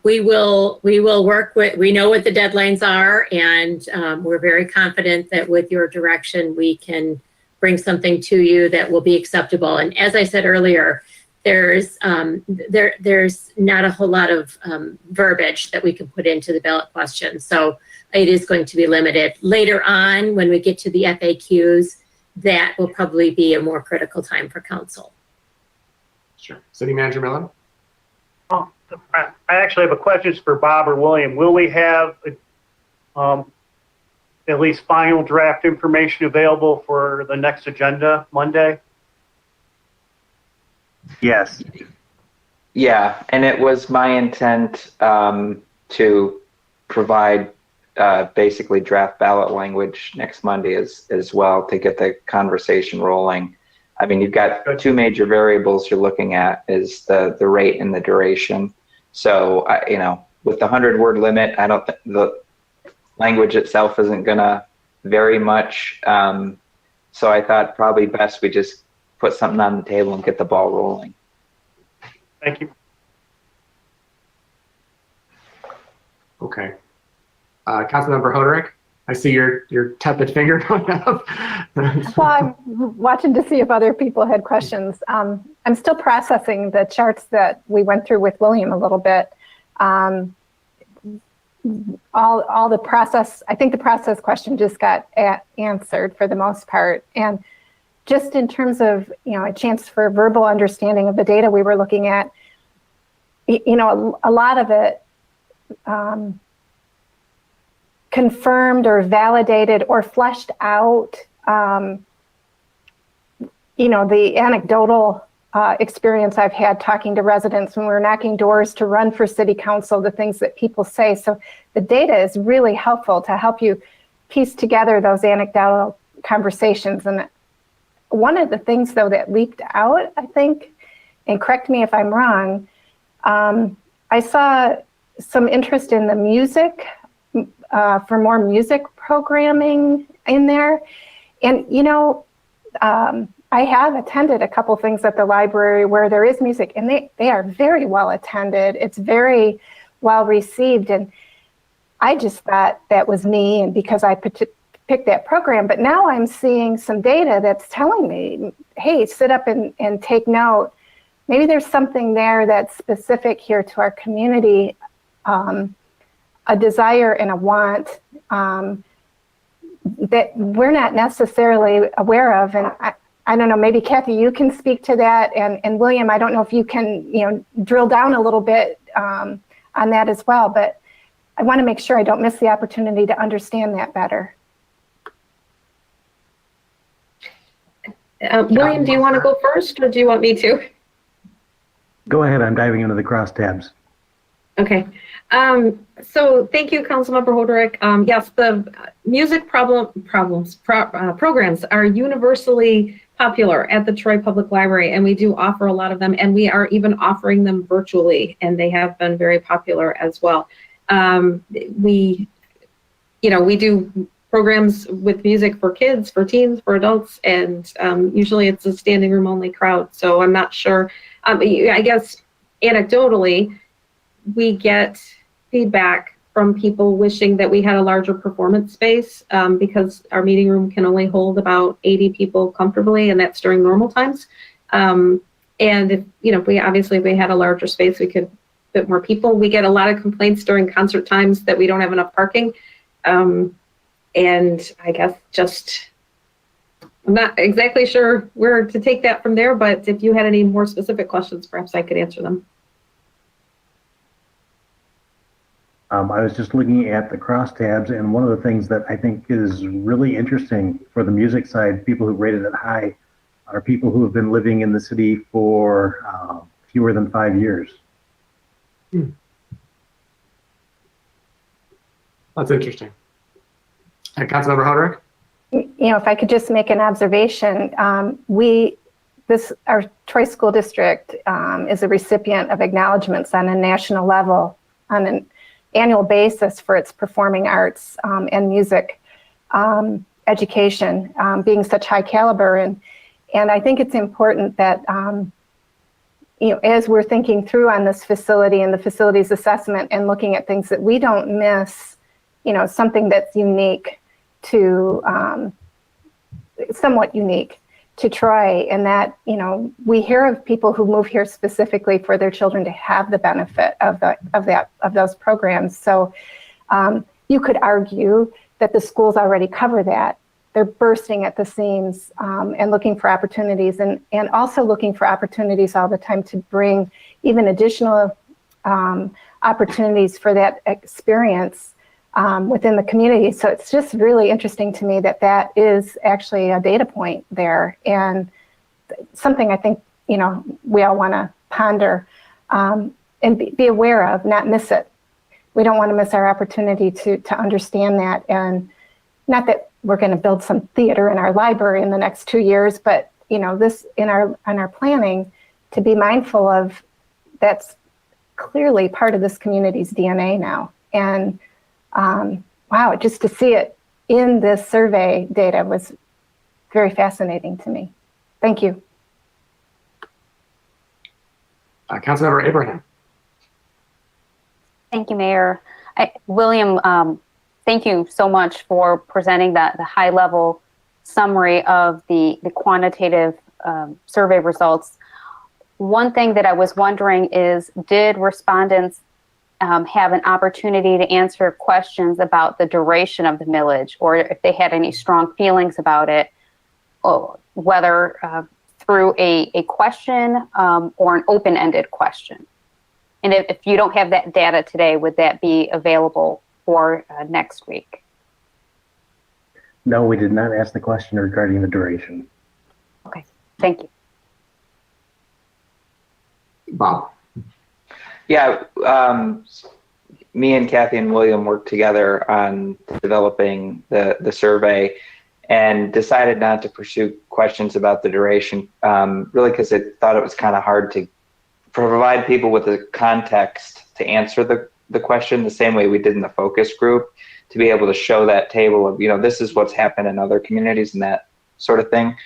We will work we know what the deadlines are, and we're very confident that with your direction, we can bring something to you that will be acceptable. And as I said earlier, there's not a whole lot of verbiage that we can put into the ballot question. So it is going to be limited. Later on, when we get to the FAQs, that will probably be a more critical time for council. Sure. City Manager Miller? I actually have a question for Bob or William. Will we have at least final draft information available for the next agenda Monday? Yes. Yeah, and it was my intent to provide basically draft ballot language next Monday as well to get the conversation rolling. I mean, you've got two major variables you're looking at is the rate and the duration. So, with the 100-word limit, I don't think the language itself isn't going to vary much. So I thought probably best we just put something on the table and get the ball rolling. Thank you. Okay. Councilmember Hoderick, I see your tepid finger going up. Well, I'm watching to see if other people had questions. I'm still processing the charts that we went through with William a little bit. All the process, I think the process question just got answered for the most part. And just in terms of, a chance for verbal understanding of the data we were looking at, a lot of it confirmed or validated or fleshed out, the anecdotal experience I've had talking to residents when we were knocking doors to run for city council, the things that people say. So the data is really helpful to help you piece together those anecdotal conversations. And one of the things, though, that leaked out, I think, and correct me if I'm wrong, I saw some interest in the music, for more music programming in there. And, I have attended a couple things at the library where there is music, and they are very well attended. It's very well received. And I just thought that was me, and because I picked that program. But now I'm seeing some data that's telling me, hey, sit up and take note. Maybe there's something there that's specific here to our community, a desire and a want that we're not necessarily aware of. And I don't know, maybe Kathy, you can speak to that. And William, I don't know if you can, drill down a little bit on that as well. But I want to make sure I don't miss the opportunity to understand that better. William, do you want to go first, or do you want me to? Go ahead. I'm diving into the crosstabs. Okay. So thank you, Councilmember Hoderick. Yes, the music programs are universally popular at the Troy Public Library, and we do offer a lot of them, and we are even offering them virtually, and they have been very popular as well. We do programs with music for kids, for teens, for adults, and usually it's a standing room only crowd. So I'm not sure. I guess anecdotally, we get feedback from people wishing that we had a larger performance space because our meeting room can only hold about 80 people comfortably, and that's during normal times. And if we had a larger space, we could fit more people. We get a lot of complaints during concert times that we don't have enough parking. And I guess I'm not exactly sure where to take that from there, but if you had any more specific questions, perhaps I could answer them. I was just looking at the crosstabs, and one of the things that I think is really interesting for the music side, people who rated it high, are people who have been living in the city for fewer than 5 years. That's interesting. Councilmember Hoderick? You know, if I could just make an observation, our Troy School District is a recipient of acknowledgments on a national level on an annual basis for its performing arts and music education, being such high caliber. And I think it's important that, you know, as we're thinking through on this facility and the facilities assessment and looking at things that we don't miss, you know, something that's unique to, somewhat unique to Troy, and that, you know, we hear of people who move here specifically for their children to have the benefit of those programs. So you could argue that the schools already cover that. They're bursting at the seams and looking for opportunities, and also looking for opportunities all the time to bring even additional opportunities for that experience within the community. So it's just really interesting to me that that is actually a data point there, and something I think, you know, we all want to ponder and be aware of, not miss it. We don't want to miss our opportunity to understand that, and not that we're going to build some theater in our library in the next 2 years, but, you know, this in our planning, to be mindful of that's clearly part of this community's DNA now. And wow, just to see it in this survey data was very fascinating to me. Thank you. Councilmember Abraham. Thank you, Mayor. William, thank you so much for presenting the high-level summary of the quantitative survey results. One thing that I was wondering is, did respondents have an opportunity to answer questions about the duration of the millage, or if they had any strong feelings about it, or whether through a question or an open-ended question? And if you don't have that data today, would that be available for next week? No, we did not ask the question regarding the duration. Okay, thank you. Bob. Yeah, me and Kathy and William worked together on developing the survey, and decided not to pursue questions about the duration, really because it thought it was kind of hard to provide people with the context to answer the question the same way we did in the focus group, to be able to show that table of, you know, this is what's happened in other communities and that sort of thing.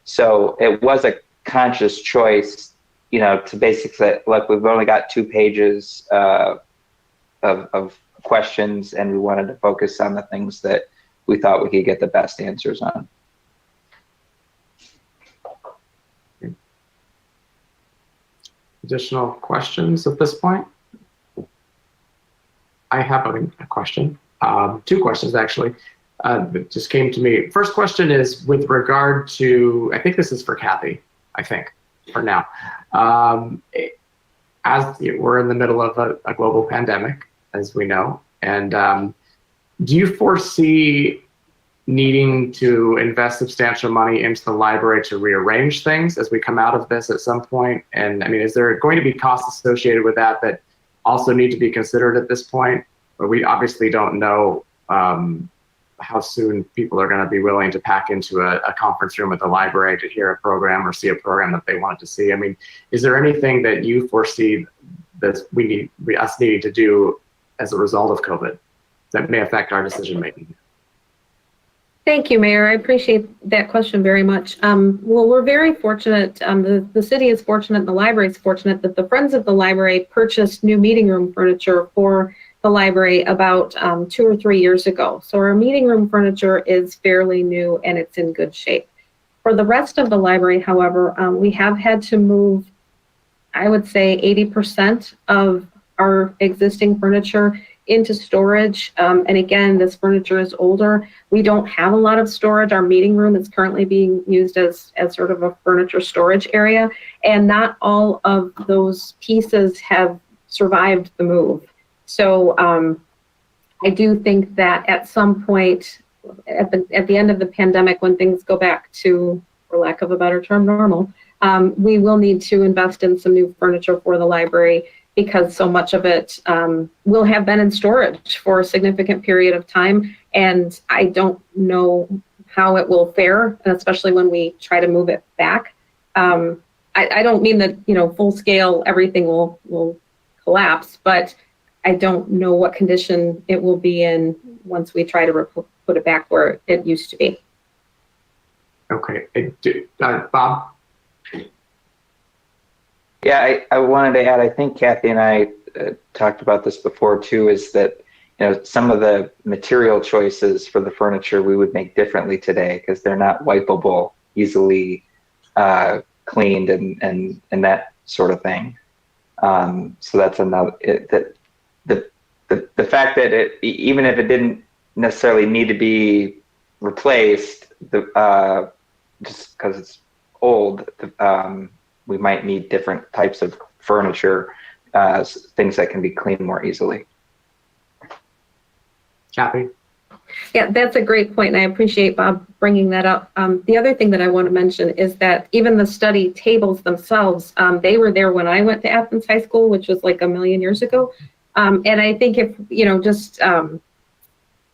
So it was a conscious choice, you know, to basically, like, we've only got 2 pages of questions, and we wanted to focus on the things that we thought we could get the best answers on. Additional questions at this point? I have a question, 2 questions actually, that just came to me. First question is with regard to, I think this is for Kathy, I think, for now. As we're in the middle of a global pandemic, as we know, and do you foresee needing to invest substantial money into the library to rearrange things as we come out of this at some point? And I mean, is there going to be costs associated with that also need to be considered at this point? But we obviously don't know how soon people are going to be willing to pack into a conference room at the library to hear a program or see a program that they wanted to see. I mean, is there anything that you foresee that us needing to do as a result of COVID that may affect our decision making? Thank you, Mayor. I appreciate that question very much. Well, we're very fortunate, the city is fortunate, and the library is fortunate that the Friends of the Library purchased new meeting room furniture for the library about 2 or 3 years ago. So our meeting room furniture is fairly new and it's in good shape. For the rest of the library, however, we have had to move, I would say 80% of our existing furniture into storage. And again, this furniture is older. We don't have a lot of storage. Our meeting room is currently being used as sort of a furniture storage area. And not all of those pieces have survived the move. So I do think that at some point, at the end of the pandemic, when things go back to, for lack of a better term, normal, we will need to invest in some new furniture for the library, because so much of it will have been in storage for a significant period of time. And I don't know how it will fare, especially when we try to move it back. I don't mean that, full scale, everything will collapse, but I don't know what condition it will be in once we try to put it back where it used to be. Okay. Bob? Yeah, I wanted to add, I think Kathy and I talked about this before too, is that, some of the material choices for the furniture we would make differently today, because they're not wipeable, easily cleaned and that sort of thing. So that's another, the fact that even if it didn't necessarily need to be replaced, just because it's old, we might need different types of furniture, things that can be cleaned more easily. Kathy? Yeah, that's a great point, and I appreciate Bob bringing that up. The other thing that I want to mention is that even the study tables themselves, they were there when I went to Athens High School, which was like a million years ago. And I think if, just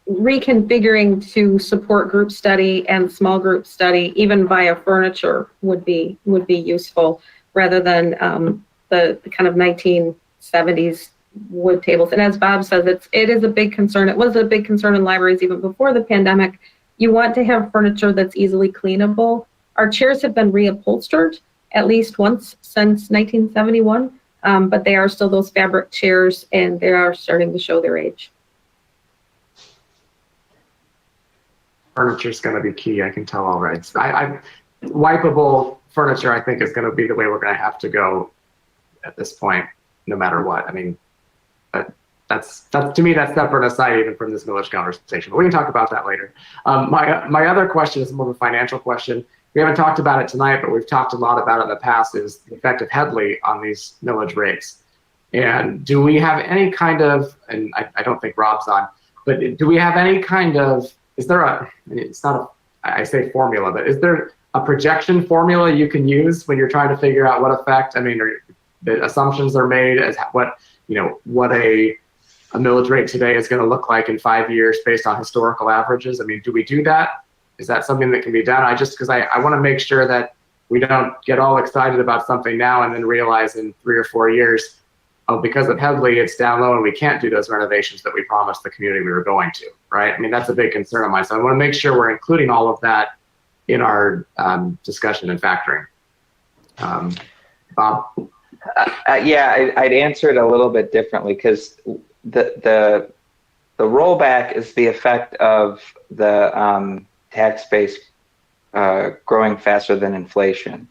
reconfiguring to support group study and small group study, even via furniture, would be useful, rather than the kind of 1970s wood tables. And as Bob says, it is a big concern. It was a big concern in libraries even before the pandemic. You want to have furniture that's easily cleanable. Our chairs have been reupholstered at least once since 1971, but they are still those fabric chairs, and they are starting to show their age. Furniture is going to be key. I can tell already. Wipeable furniture, I think, is going to be the way we're going to have to go at this point, no matter what. I mean, that's to me, that's separate aside even from this millage conversation. But we can talk about that later. My other question is more of a financial question. We haven't talked about it tonight, but we've talked a lot about it in the past, is the effect of Headley on these millage rates. And do we have any kind of, and I don't think Rob's on, but do we have any kind of, is there it's not I say formula, but is there a projection formula you can use when you're trying to figure out what effect, the assumptions are made as what a millage rate today is going to look like in 5 years based on historical averages? Do we do that? Is that something that can be done? Because I want to make sure that we don't get all excited about something now and then realize in 3 or 4 years, oh, because of Headley, it's down low and we can't do those renovations that we promised the community we were going to, right? That's a big concern of mine. So I want to make sure we're including all of that in our discussion and factoring. Bob? Yeah, I'd answer it a little bit differently, because the rollback is the effect of the tax base growing faster than inflation.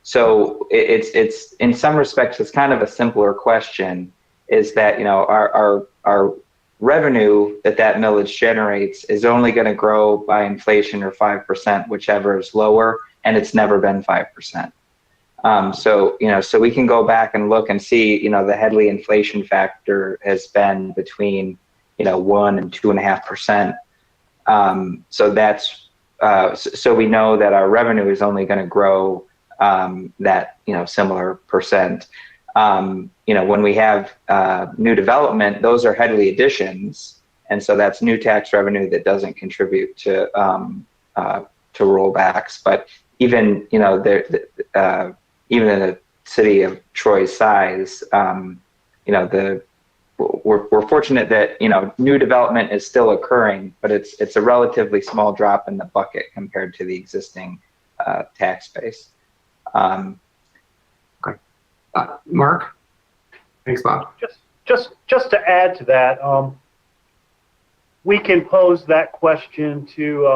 So it's in some respects, it's kind of a simpler question, is that, our revenue that millage generates is only going to grow by inflation or 5%, whichever is lower, and it's never been 5%. So we can go back and look and see, the Headley inflation factor has been between, 1 and 2.5%. So that's, so we know that our revenue is only going to grow that, similar percent. When we have new development, those are Headley additions. And so that's new tax revenue that doesn't contribute to rollbacks. But even, even in a city of Troy's size, we're fortunate that, new development is still occurring, but it's a relatively small drop in the bucket compared to the existing tax base. Okay. Mark? Thanks, Bob. Just to add to that, we can pose that question to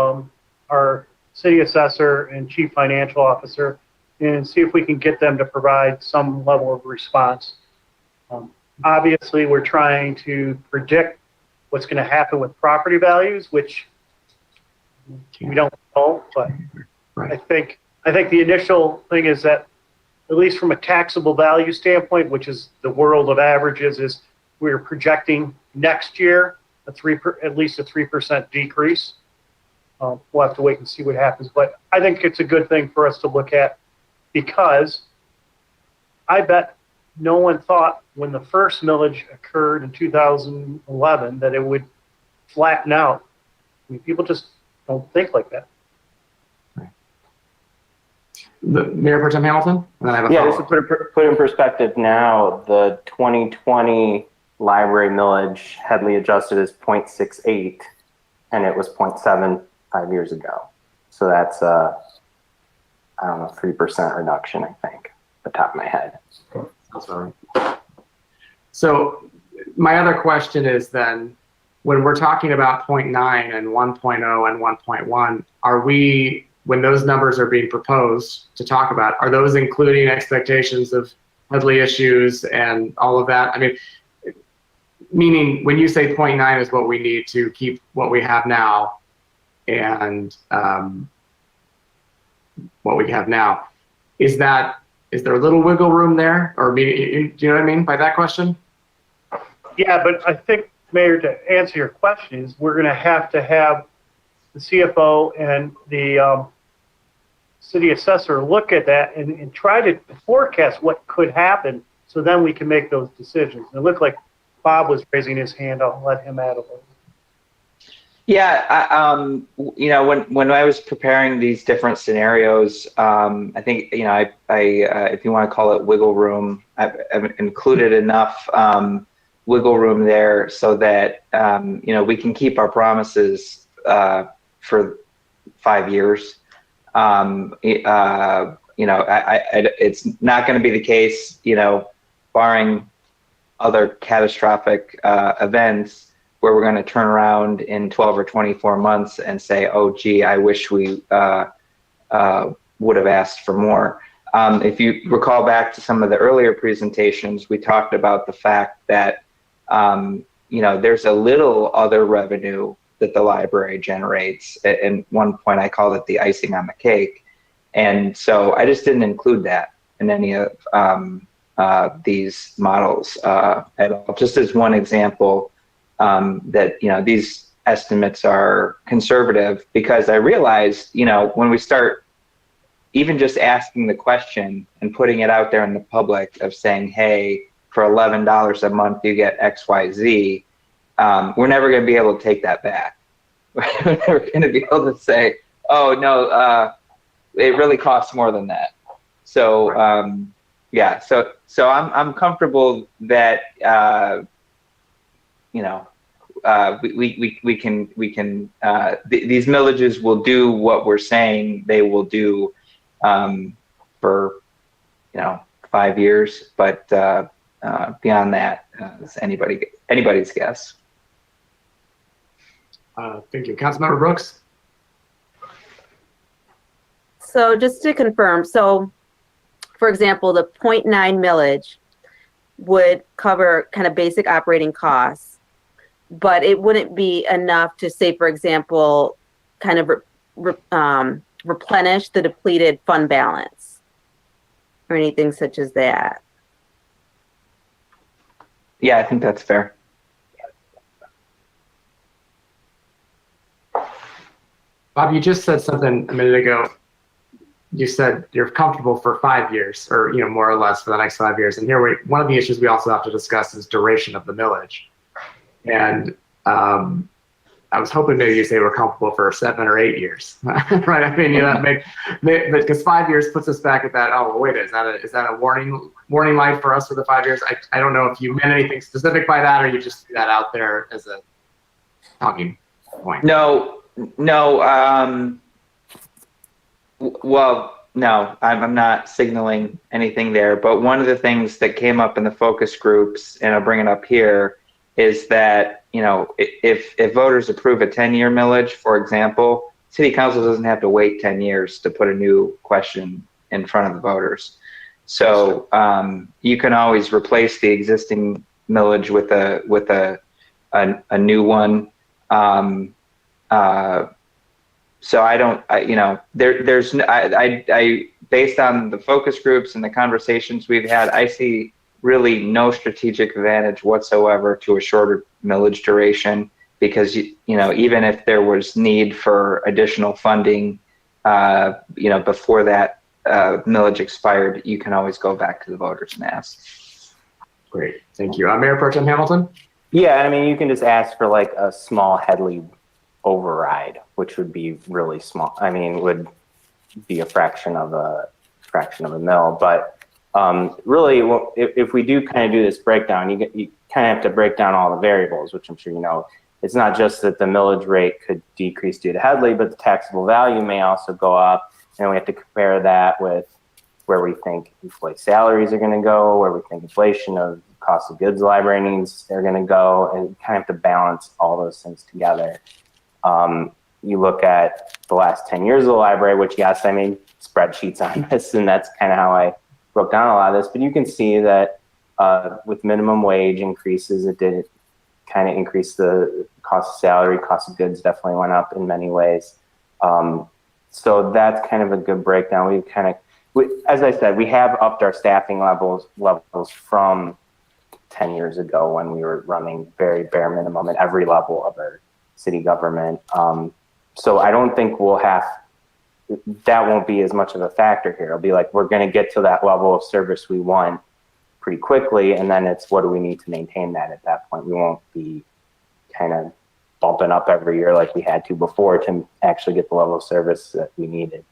our city assessor and chief financial officer and see if we can get them to provide some level of response. Obviously, we're trying to predict what's going to happen with property values, which we don't know, but right. I think the initial thing is that, at least from a taxable value standpoint, which is the world of averages, is we're projecting next year at least a 3% decrease. We'll have to wait and see what happens, but I think it's a good thing for us to look at, because I bet no one thought when the first millage occurred in 2011 that it would flatten out. I mean, people just don't think like that. Mayor Pro Tem Hamilton? And then I have a Yeah, just to follow-up. put in perspective now, the 2020 library millage heavily adjusted is 0.68, and it was 0.7 5 years ago. So that's I don't know, 3% reduction, I think, at the top of my head. That's all right. So my other question is then, when we're talking about 0.9 and 1.0 and 1.1, are we, when those numbers are being proposed to talk about, are those including expectations of Headley issues and all of that? I mean, meaning when you say 0.9 is what we need to keep what we have now, and what we have now, is there a little wiggle room there? Or do you know what I mean by that question? Yeah, but I think, Mayor, to answer your question, is we're going to have the CFO and the city assessor look at that and try to forecast what could happen, so then we can make those decisions. And it looked like Bob was raising his hand. I'll let him add a little. Yeah, you know, when I was preparing these different scenarios, I think, you know, I if you want to call it wiggle room, I've included enough wiggle room there so that you know, we can keep our promises for 5 years. You know, it's not going to be the case, you know, barring other catastrophic events, where we're going to turn around in 12 or 24 months and say, oh, gee, I wish we would have asked for more. If you recall back to some of the earlier presentations, we talked about the fact that, you know, there's a little other revenue that the library generates. At one point, I called it the icing on the cake. And so I just didn't include that in any of these models at all. Just as one example, that, you know, these estimates are conservative, because I realized, you know, when we start even just asking the question and putting it out there in the public of saying, hey, for $11 a month, you get X, Y, Z, we're never going to be able to take that back. We're never going to be able to say, oh, no, it really costs more than that. So, yeah, so I'm comfortable that, you know, we can these millages will do what we're saying they will do for, you know, 5 years, but beyond that, it's anybody's guess. Thank you. Councilmember Brooks? So just to confirm, so for example, the 0.9 millage would cover kind of basic operating costs, but it wouldn't be enough to say, for example, kind of replenish the depleted fund balance or anything such as that. Yeah, I think that's fair. Bob, you just said something a minute ago. You said you're comfortable for 5 years, or, you know, more or less for the next 5 years. And here, one of the issues we also have to discuss is duration of the millage. And I was hoping maybe you say we're comfortable for 7 or 8 years, right? I mean, you know, because 5 years puts us back at that. Oh, well, wait, is that a warning light for us for the 5 years? I don't know if you meant anything specific by that, or you just threw that out there as a talking point. No. Well, no, I'm not signaling anything there. But one of the things that came up in the focus groups, and I'll bring it up here, is that, you know, if voters approve a 10-year millage, for example, city council doesn't have to wait 10 years to put a new question in front of the voters. So you can always replace the existing millage with a new one. So you know, there's based on the focus groups and the conversations we've had, I see really no strategic advantage whatsoever to a shorter millage duration, because even if there was need for additional funding, before that millage expired, you can always go back to the voters and ask. Great, thank you. Mayor Pro Tem Hamilton? Yeah, I mean, you can just ask for like a small Headley override, which would be really small. I mean, would be a fraction of a mil. But really, if we do kind of do this breakdown, you kind of have to break down all the variables, which I'm sure you know. It's not just that the millage rate could decrease due to Headley, but the taxable value may also go up. And we have to compare that with where we think salaries are going to go, where we think inflation of cost of goods library needs are going to go, and kind of have to balance all those things together. You look at the last 10 years of the library, which yes, I made spreadsheets on this, and that's kind of how I broke down a lot of this, but you can see that with minimum wage increases, it did kind of increase the cost of salary, cost of goods definitely went up in many ways. So that's kind of a good breakdown. As I said, we have upped our staffing levels from 10 years ago when we were running very bare minimum at every level of our city government. So I don't think that won't be as much of a factor here. It'll be like, we're going to get to that level of service we want pretty quickly. And then it's, what do we need to maintain that at that point? We won't be kind of bumping up every year like we had to before to actually get the level of service that we needed.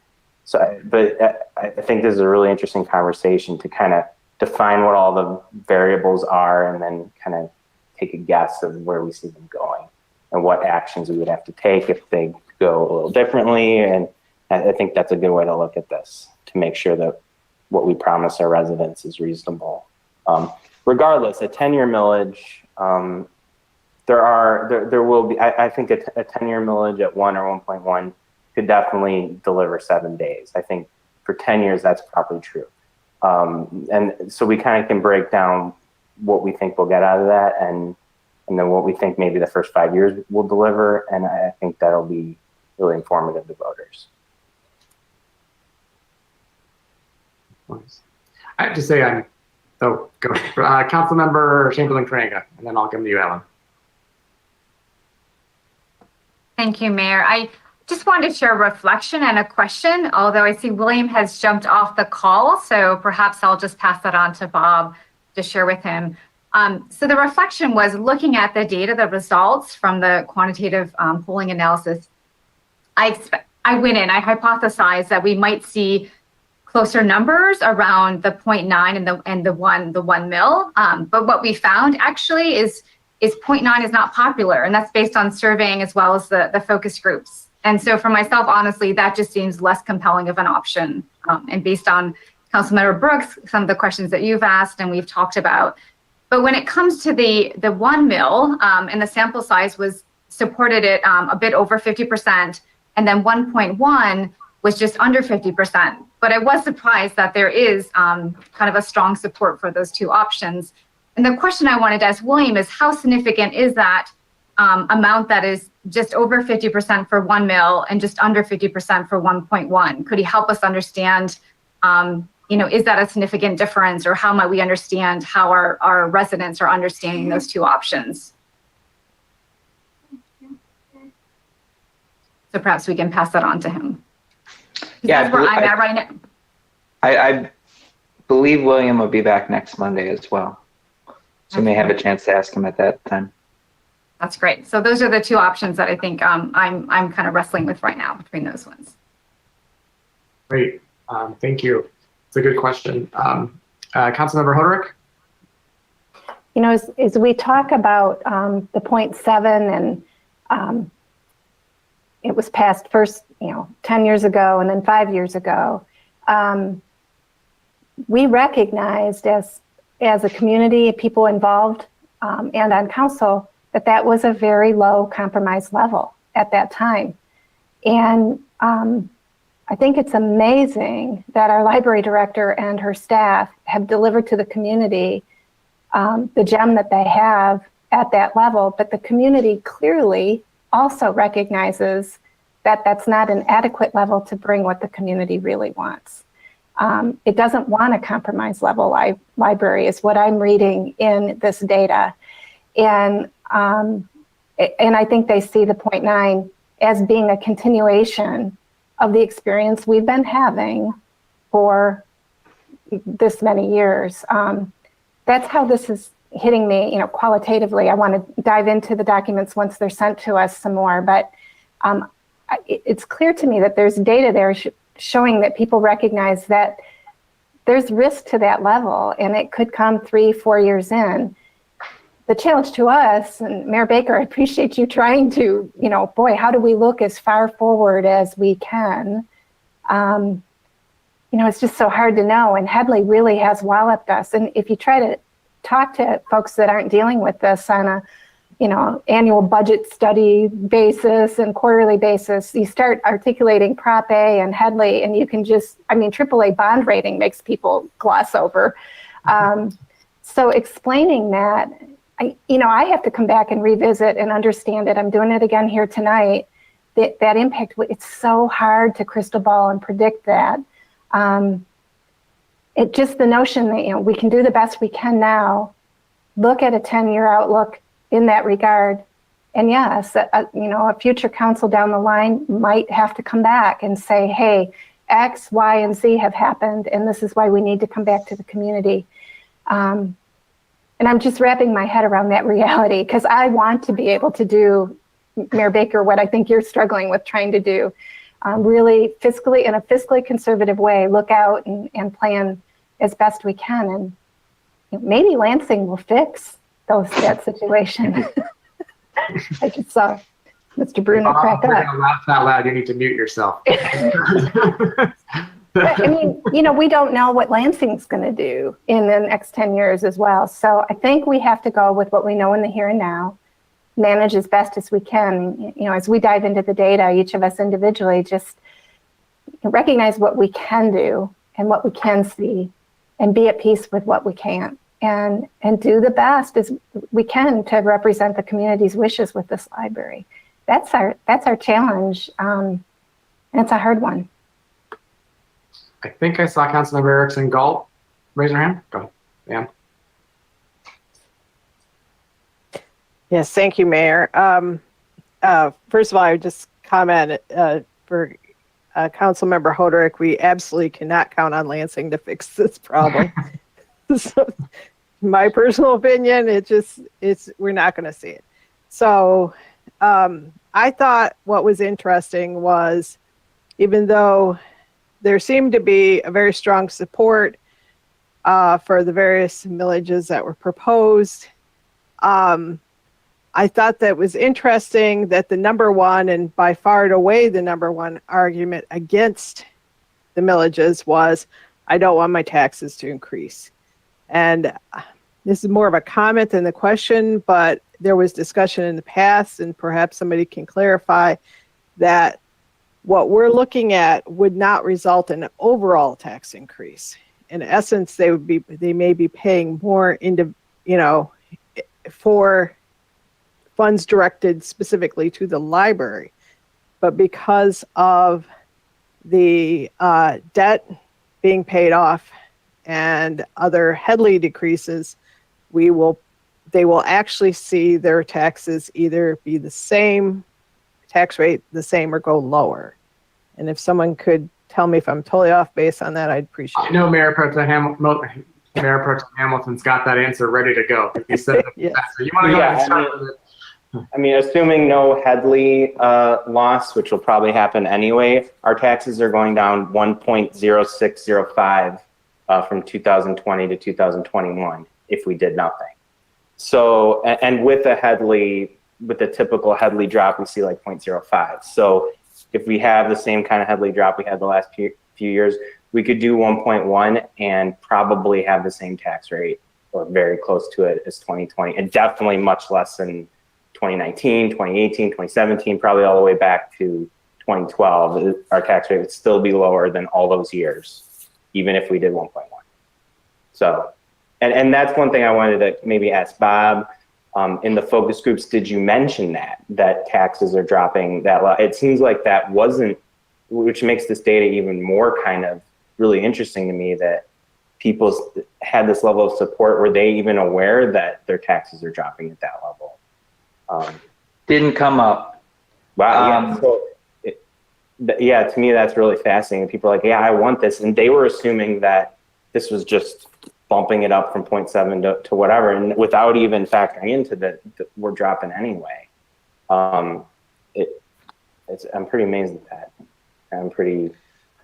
So, but I think this is a really interesting conversation to kind of define what all the variables are and then kind of take a guess of where we see them going and what actions we would have to take if they go a little differently. And I think that's a good way to look at this, to make sure that what we promise our residents is reasonable. Regardless, a 10-year millage, there will be, I think a 10-year millage at 1 or 1.1 could definitely deliver 7 days. I think for 10 years, that's probably true. And so we kind of can break down what we think we'll get out of that and then what we think maybe the first 5 years will deliver. And I think that'll be really informative to voters. I have to say, go. Councilmember Chamberlain-Carranga, and then I'll come to you, Ellen. Thank you, Mayor. I just wanted to share a reflection and a question, although I see William has jumped off the call, so perhaps I'll just pass that on to Bob to share with him. So the reflection was looking at the data, the results from the quantitative polling analysis. I went in, I hypothesized that we might see closer numbers around the 0.9 and the 1 mil. But what we found actually is 0.9 is not popular, and that's based on surveying as well as the focus groups. And so for myself, honestly, that just seems less compelling of an option. And based on Councilmember Brooks, some of the questions that you've asked and we've talked about. But when it comes to the 1 mil, and the sample size was supported at a bit over 50%, and then 1.1 was just under 50%. But I was surprised that there is kind of a strong support for those two options. And the question I wanted to ask William is, how significant is that amount that is just over 50% for 1 mil and just under 50% for 1.1? Could he help us understand, is that a significant difference, or how might we understand how our residents are understanding those two options? So perhaps we can pass that on to him. Yeah, that's where I'm at right now. I believe William will be back next Monday as well. So you may have a chance to ask him at that time. That's great. So those are the two options that I think I'm kind of wrestling with right now between those ones. Great, thank you. It's a good question. Councilmember Hoderick? As we talk about the 0.7 and it was passed first, 10 years ago and then 5 years ago, we recognized as a community, people involved and on council, that was a very low compromise level at that time. And I think it's amazing that our library director and her staff have delivered to the community the gem that they have at that level, but the community clearly also recognizes that that's not an adequate level to bring what the community really wants. It doesn't want a compromise level library is what I'm reading in this data. And I think they see the 0.9 as being a continuation of the experience we've been having for this many years. That's how this is hitting me, qualitatively. I want to dive into the documents once they're sent to us some more, but it's clear to me that there's data there showing that people recognize that there's risk to that level, and it could come 3-4 years in. The challenge to us, and Mayor Baker, I appreciate you trying to, boy, how do we look as far forward as we can? It's just so hard to know, and Headley really has walloped us. And if you try to talk to folks that aren't dealing with this on a, annual budget study basis and quarterly basis, you start articulating Prop A and Headley, and you can just, AAA bond rating makes people gloss over. So explaining that, I have to come back and revisit and understand it. I'm doing it again here tonight. That impact, it's so hard to crystal ball and predict that. It just the notion that, we can do the best we can now, look at a 10-year outlook in that regard. And yes, a future council down the line might have to come back and say, hey, X, Y, and Z have happened, and this is why we need to come back to the community. And I'm just wrapping my head around that reality, because I want to be able to do, Mayor Baker, what I think you're struggling with trying to do, really fiscally, in a fiscally conservative way, look out and plan as best we can. And maybe Lansing will fix that situation. I just saw Mr. Bruno crack up. Laugh out loud. You need to mute yourself. We don't know what Lansing's going to do in the next 10 years as well. So I think we have to go with what we know in the here and now, manage as best as we can. As we dive into the data, each of us individually, just recognize what we can do and what we can see, and be at peace with what we can't, and do the best as we can to represent the community's wishes with this library. That's our challenge, and it's a hard one. I think I saw Councilmember Erickson Galt raise her hand. Go ahead, Dan. Yes, thank you, Mayor. First of all, I would just comment for Councilmember Hoderick, we absolutely cannot count on Lansing to fix this problem. So, my personal opinion, we're not going to see it. So I thought what was interesting was, even though there seemed to be a very strong support for the various millages that were proposed, I thought that was interesting that the number one, and by far and away the number one argument against the millages was, I don't want my taxes to increase. And this is more of a comment than the question, but there was discussion in the past, and perhaps somebody can clarify that what we're looking at would not result in an overall tax increase. In essence, they may be paying more into, for funds directed specifically to the library, but because of the debt being paid off and other Headley decreases, they will actually see their taxes either be the same, tax rate the same, or go lower. And if someone could tell me if I'm totally off base on that, I'd appreciate it. I know Mayor Pro Tem Hamilton's got that answer ready to go. He said, yes. So you want to go ahead and start with it? Assuming no Headley loss, which will probably happen anyway, our taxes are going down 1.0605 from 2020 to 2021 if we did nothing. So, and with the typical Headley drop, we see like 0.05. So if we have the same kind of Headley drop we had the last few years, we could do 1.1 and probably have the same tax rate or very close to it as 2020, and definitely much less than 2019, 2018, 2017, probably all the way back to 2012. Our tax rate would still be lower than all those years, even if we did 1.1. So, and that's one thing I wanted to maybe ask Bob. In the focus groups, did you mention that taxes are dropping that low? It seems like that wasn't, which makes this data even more kind of really interesting to me that people had this level of support. Were they even aware that their taxes are dropping at that level? Didn't come up. Wow. Yeah, to me, that's really fascinating. People are like, yeah, I want this. And they were assuming that this was just bumping it up from 0.7 to whatever, and without even factoring into that we're dropping anyway. I'm pretty amazed at that. I'm pretty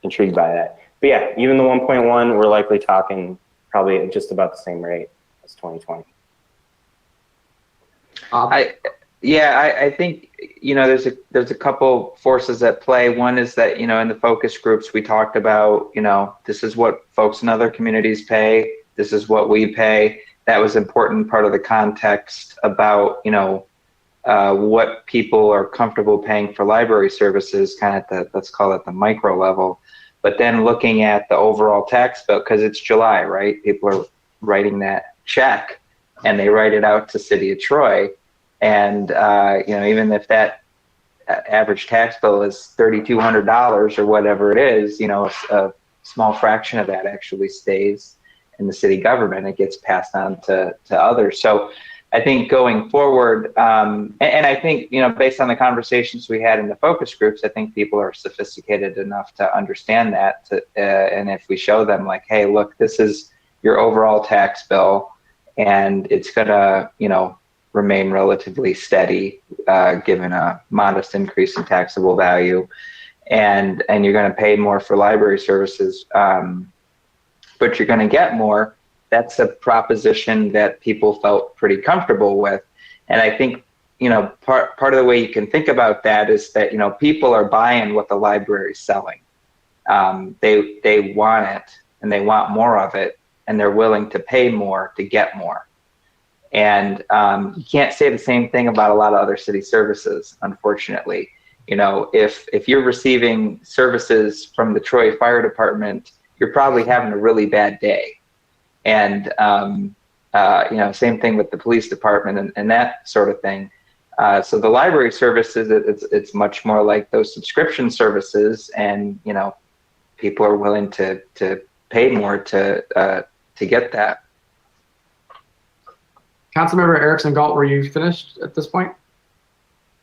intrigued by that. But yeah, even the 1.1, we're likely talking probably just about the same rate as 2020. I think, there's a couple forces at play. One is that, in the focus groups, we talked about, this is what folks in other communities pay. This is what we pay. That was important part of the context about, what people are comfortable paying for library services, kind of at the, let's call it the micro level. But then looking at the overall tax bill, because it's July, right? People are writing that check and they write it out to City of Troy. And, even if that average tax bill is $3,200 or whatever it is, a small fraction of that actually stays in the city government. It gets passed on to others. So I think going forward, and I think, based on the conversations we had in the focus groups, I think people are sophisticated enough to understand that. And if we show them like, hey, look, this is your overall tax bill and it's going to, remain relatively steady, given a modest increase in taxable value, and you're going to pay more for library services, but you're going to get more. That's a proposition that people felt pretty comfortable with, and I think part of the way you can think about that is that people are buying what the library is selling. They want it and they want more of it, and they're willing to pay more to get more. And you can't say the same thing about a lot of other city services, unfortunately. If you're receiving services from the Troy Fire Department, you're probably having a really bad day. And, same thing with the police department and that sort of thing. So the library services, it's much more like those subscription services, and, people are willing to pay more to get that. Councilmember Erickson Galt, were you finished at this point?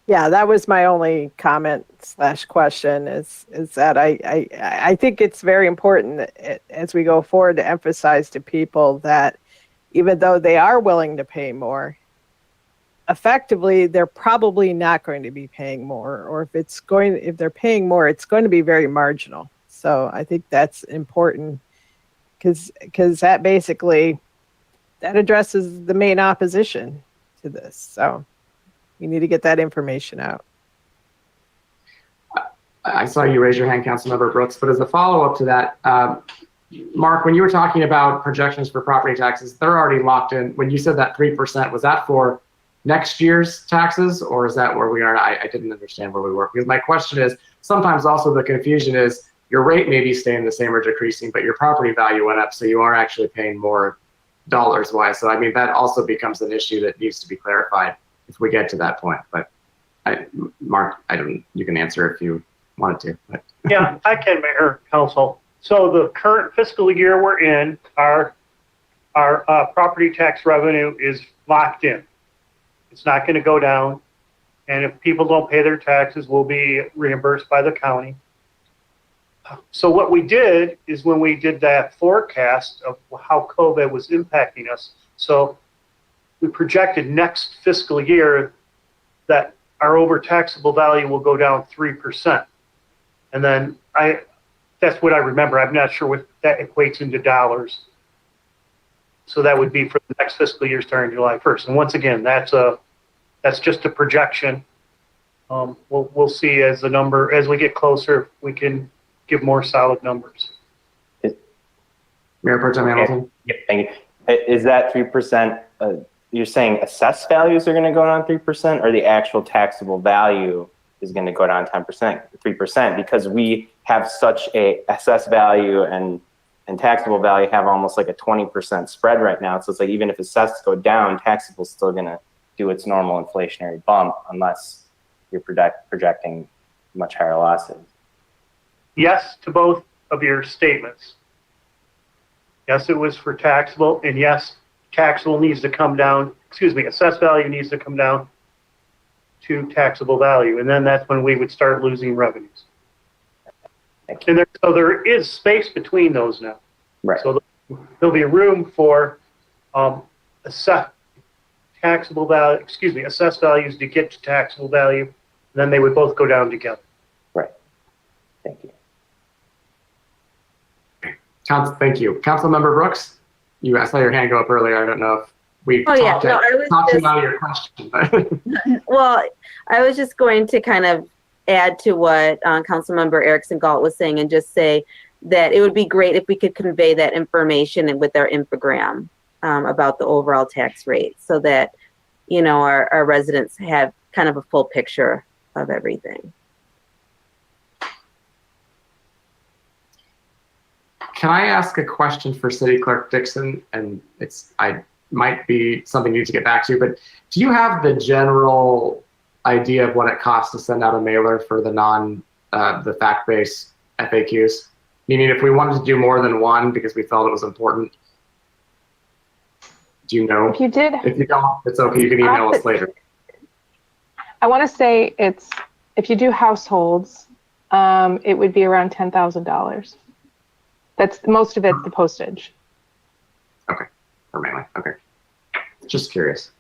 Yeah, that was my only comment / question is that I think it's very important as we go forward to emphasize to people that even though they are willing to pay more, effectively, they're probably not going to be paying more, or if they're paying more, it's going to be very marginal. So I think that's important because that basically, that addresses the main opposition to this. So you need to get that information out. I saw you raise your hand, Councilmember Brooks, but as a follow-up to that, Mark, when you were talking about projections for property taxes, they're already locked in. When you said that 3%, was that for next year's taxes, or is that where we are? I didn't understand where we were. Because my question is, sometimes also the confusion is your rate may be staying the same or decreasing, but your property value went up, so you are actually paying more dollars wise. So that also becomes an issue that needs to be clarified if we get to that point. But Mark, you can answer if you wanted to. But. Yeah, I can, Mayor, Council. So the current fiscal year we're in, our property tax revenue is locked in. It's not going to go down. And if people don't pay their taxes, we'll be reimbursed by the county. So what we did is when we did that forecast of how COVID was impacting us, so we projected next fiscal year that our overtaxable value will go down 3%. And then that's what I remember. I'm not sure what that equates into dollars. So that would be for the next fiscal year starting July 1st. And once again, that's just a projection. We'll see as we get closer, we can give more solid numbers. Mayor Pro Tem Hamilton. Yep, thank you. Is that 3%? You're saying assessed values are going to go down 3%, or the actual taxable value is going to go down 3%? Because we have such a assessed value and taxable value have almost like a 20% spread right now. So it's like even if assessed go down, taxable is still going to do its normal inflationary bump unless you're projecting much higher losses. Yes to both of your statements. Yes, it was for taxable, and yes, taxable needs to come down, assessed value needs to come down to taxable value, and then that's when we would start losing revenues. And so there is space between those now. Right. So there'll be room for taxable value, assessed values to get to taxable value, and then they would both go down together. Right. Thank you. Thank you. Councilmember Brooks, I saw your hand go up earlier. I don't know if we talked you out of your question. But Well, I was just going to kind of add to what Councilmember Erickson Galt was saying and just say that it would be great if we could convey that information with our infogram about the overall tax rate so that, our residents have kind of a full picture of everything. can I ask a question for City Clerk Dixon? And I might be something you need to get back to, but do you have the general idea of what it costs to send out a mailer for the the fact-based FAQs? Meaning if we wanted to do more than one because we felt it was important. Do you know? If you did. If you don't, it's okay. You can email us later. I want to say if you do households, it would be around $10,000. That's most of it, the postage. Okay, for mailing. Okay, just curious.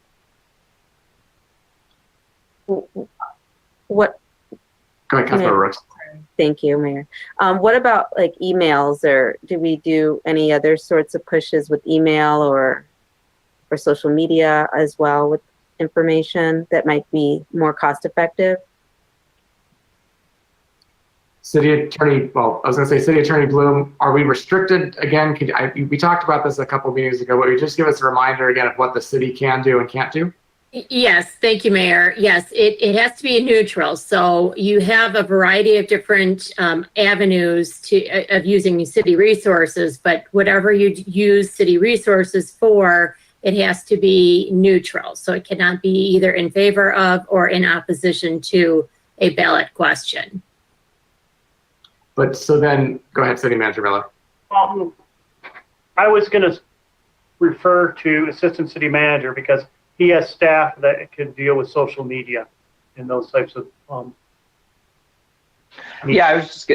What? Go ahead, Councilmember Brooks. Thank you, Mayor. What about like emails, or do we do any other sorts of pushes with email or social media as well with information that might be more cost effective? City Attorney, well, I was going to say City Attorney Bloom, are we restricted again? We talked about this a couple meetings ago, but would you just give us a reminder again of what the city can do and can't do? Yes, thank you, Mayor. Yes, it has to be neutral. So you have a variety of different avenues of using city resources, but whatever you use city resources for, it has to be neutral. So it cannot be either in favor of or in opposition to a ballot question. But so then, go ahead, City Manager Miller. I was going to refer to Assistant City Manager because he has staff that can deal with social media and those types of. Yeah, I was just,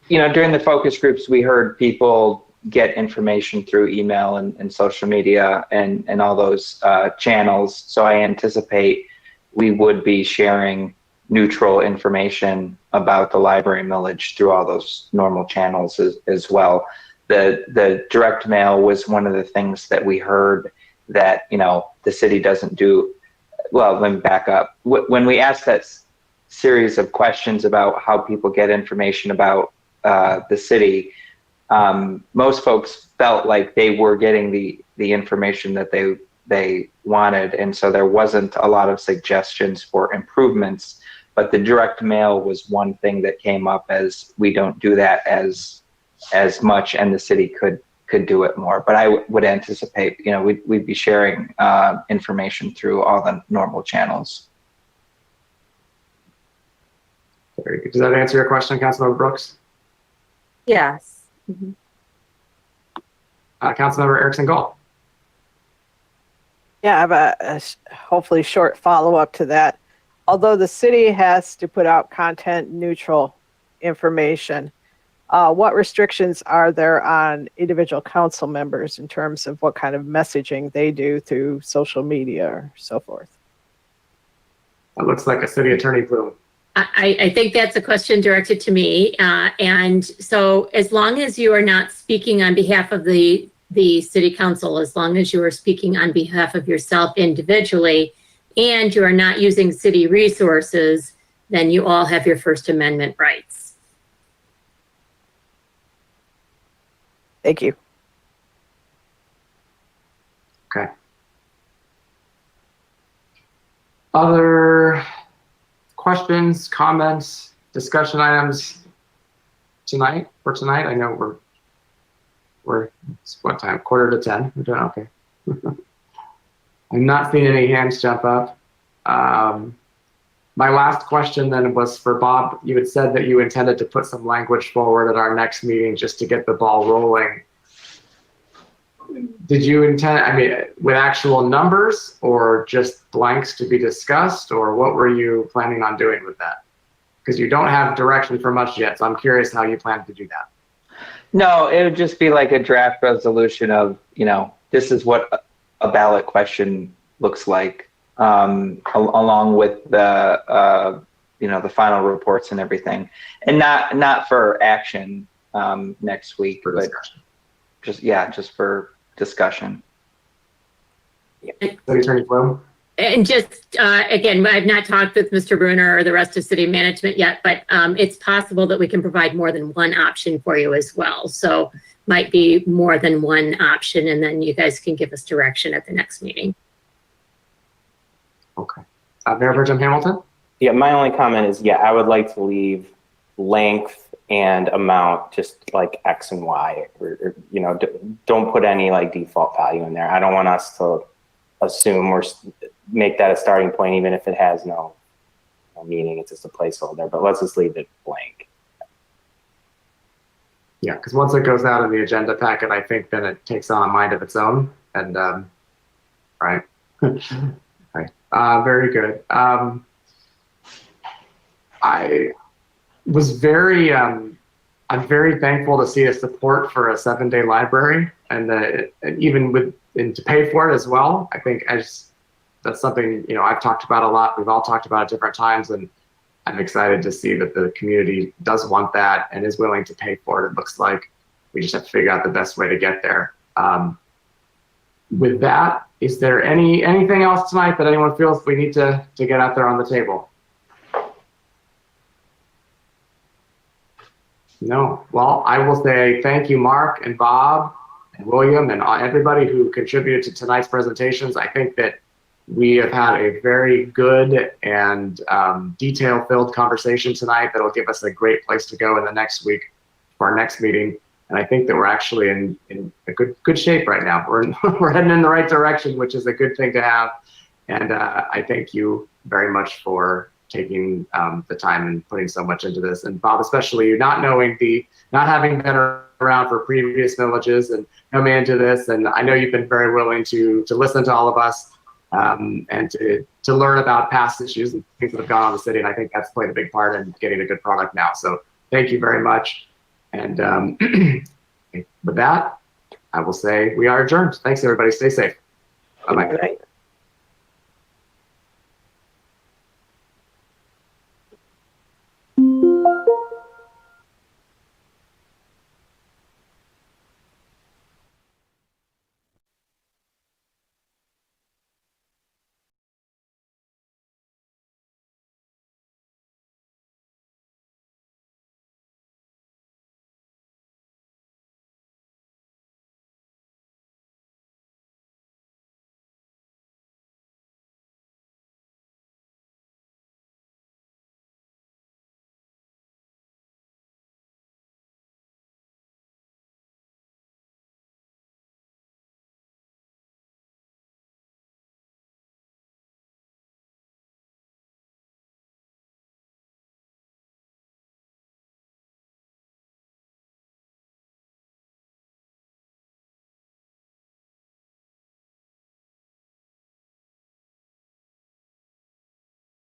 during the focus groups, we heard people get information through email and social media and all those channels. So I anticipate we would be sharing neutral information about the library millage through all those normal channels as well. The direct mail was one of the things that we heard that, the city doesn't do. Well, let me back up. When we asked that series of questions about how people get information about the city, most folks felt like they were getting the information that they wanted. And so there wasn't a lot of suggestions for improvements, but the direct mail was one thing that came up as we don't do that as much, and the city could do it more. But I would anticipate, we'd be sharing information through all the normal channels. Very good. Does that answer your question, Councilmember Brooks? Yes. Mm-hmm. Councilmember Erickson Galt. Yeah, I have a hopefully short follow-up to that. Although the city has to put out content neutral information, what restrictions are there on individual council members in terms of what kind of messaging they do through social media or so forth? That looks like a City Attorney Bloom. I think that's a question directed to me. And so as long as you are not speaking on behalf of the city council, as long as you are speaking on behalf of yourself individually, and you are not using city resources, then you all have your First Amendment rights. Thank you. Okay. Other questions, comments, discussion items tonight? I know we're what time? 9:45. We're doing okay. I'm not seeing any hands jump up. My last question then was for Bob. You had said that you intended to put some language forward at our next meeting just to get the ball rolling. did you intend, I mean, with actual numbers or just blanks to be discussed, or what were you planning on doing with that? Because you don't have direction from us yet, so I'm curious how you plan to do that. No, it would just be like a draft resolution of, this is what a ballot question looks like, along with the, the final reports and everything, and not for action next week, For but discussion. just for discussion. City Attorney Flo? And just, again, I've not talked with Mr. Bruner or the rest of city management yet, but it's possible that we can provide more than one option for you as well. So might be more than one option, and then you guys can give us direction at the next meeting. Okay. Mayor Pro Tem Hamilton? Yeah, my only comment is, I would like to leave length and amount just like X and Y, or don't put any like default value in there. I don't want us to assume or make that a starting point, even if it has no meaning. It's just a placeholder, but let's just leave it blank. Yeah, because once it goes out in the agenda packet, I think then it takes on a mind of its own. And right. Right. Very good. I was I'm very thankful to see the support for a 7-day library, and even to pay for it as well. I think that's something, I've talked about a lot. We've all talked about at different times, and I'm excited to see that the community does want that and is willing to pay for it. It looks like we just have to figure out the best way to get there. With that, is there anything else tonight that anyone feels we need to get out there on the table? No. Well, I will say thank you, Mark and Bob and William and everybody who contributed to tonight's presentations. I think that we have had a very good and detail-filled conversation tonight that will give us a great place to go in the next week for our next meeting. And I think that we're actually in a good shape right now. We're heading in the right direction, which is a good thing to have. And I thank you very much for taking the time and putting so much into this. And Bob, especially you not having been around for previous villages and coming into this. And I know you've been very willing to listen to all of us and to learn about past issues and things that have gone on in the city. And I think that's played a big part in getting a good product now. So thank you very much. And with that, I will say we are adjourned. Thanks, everybody. Stay safe. Bye-bye.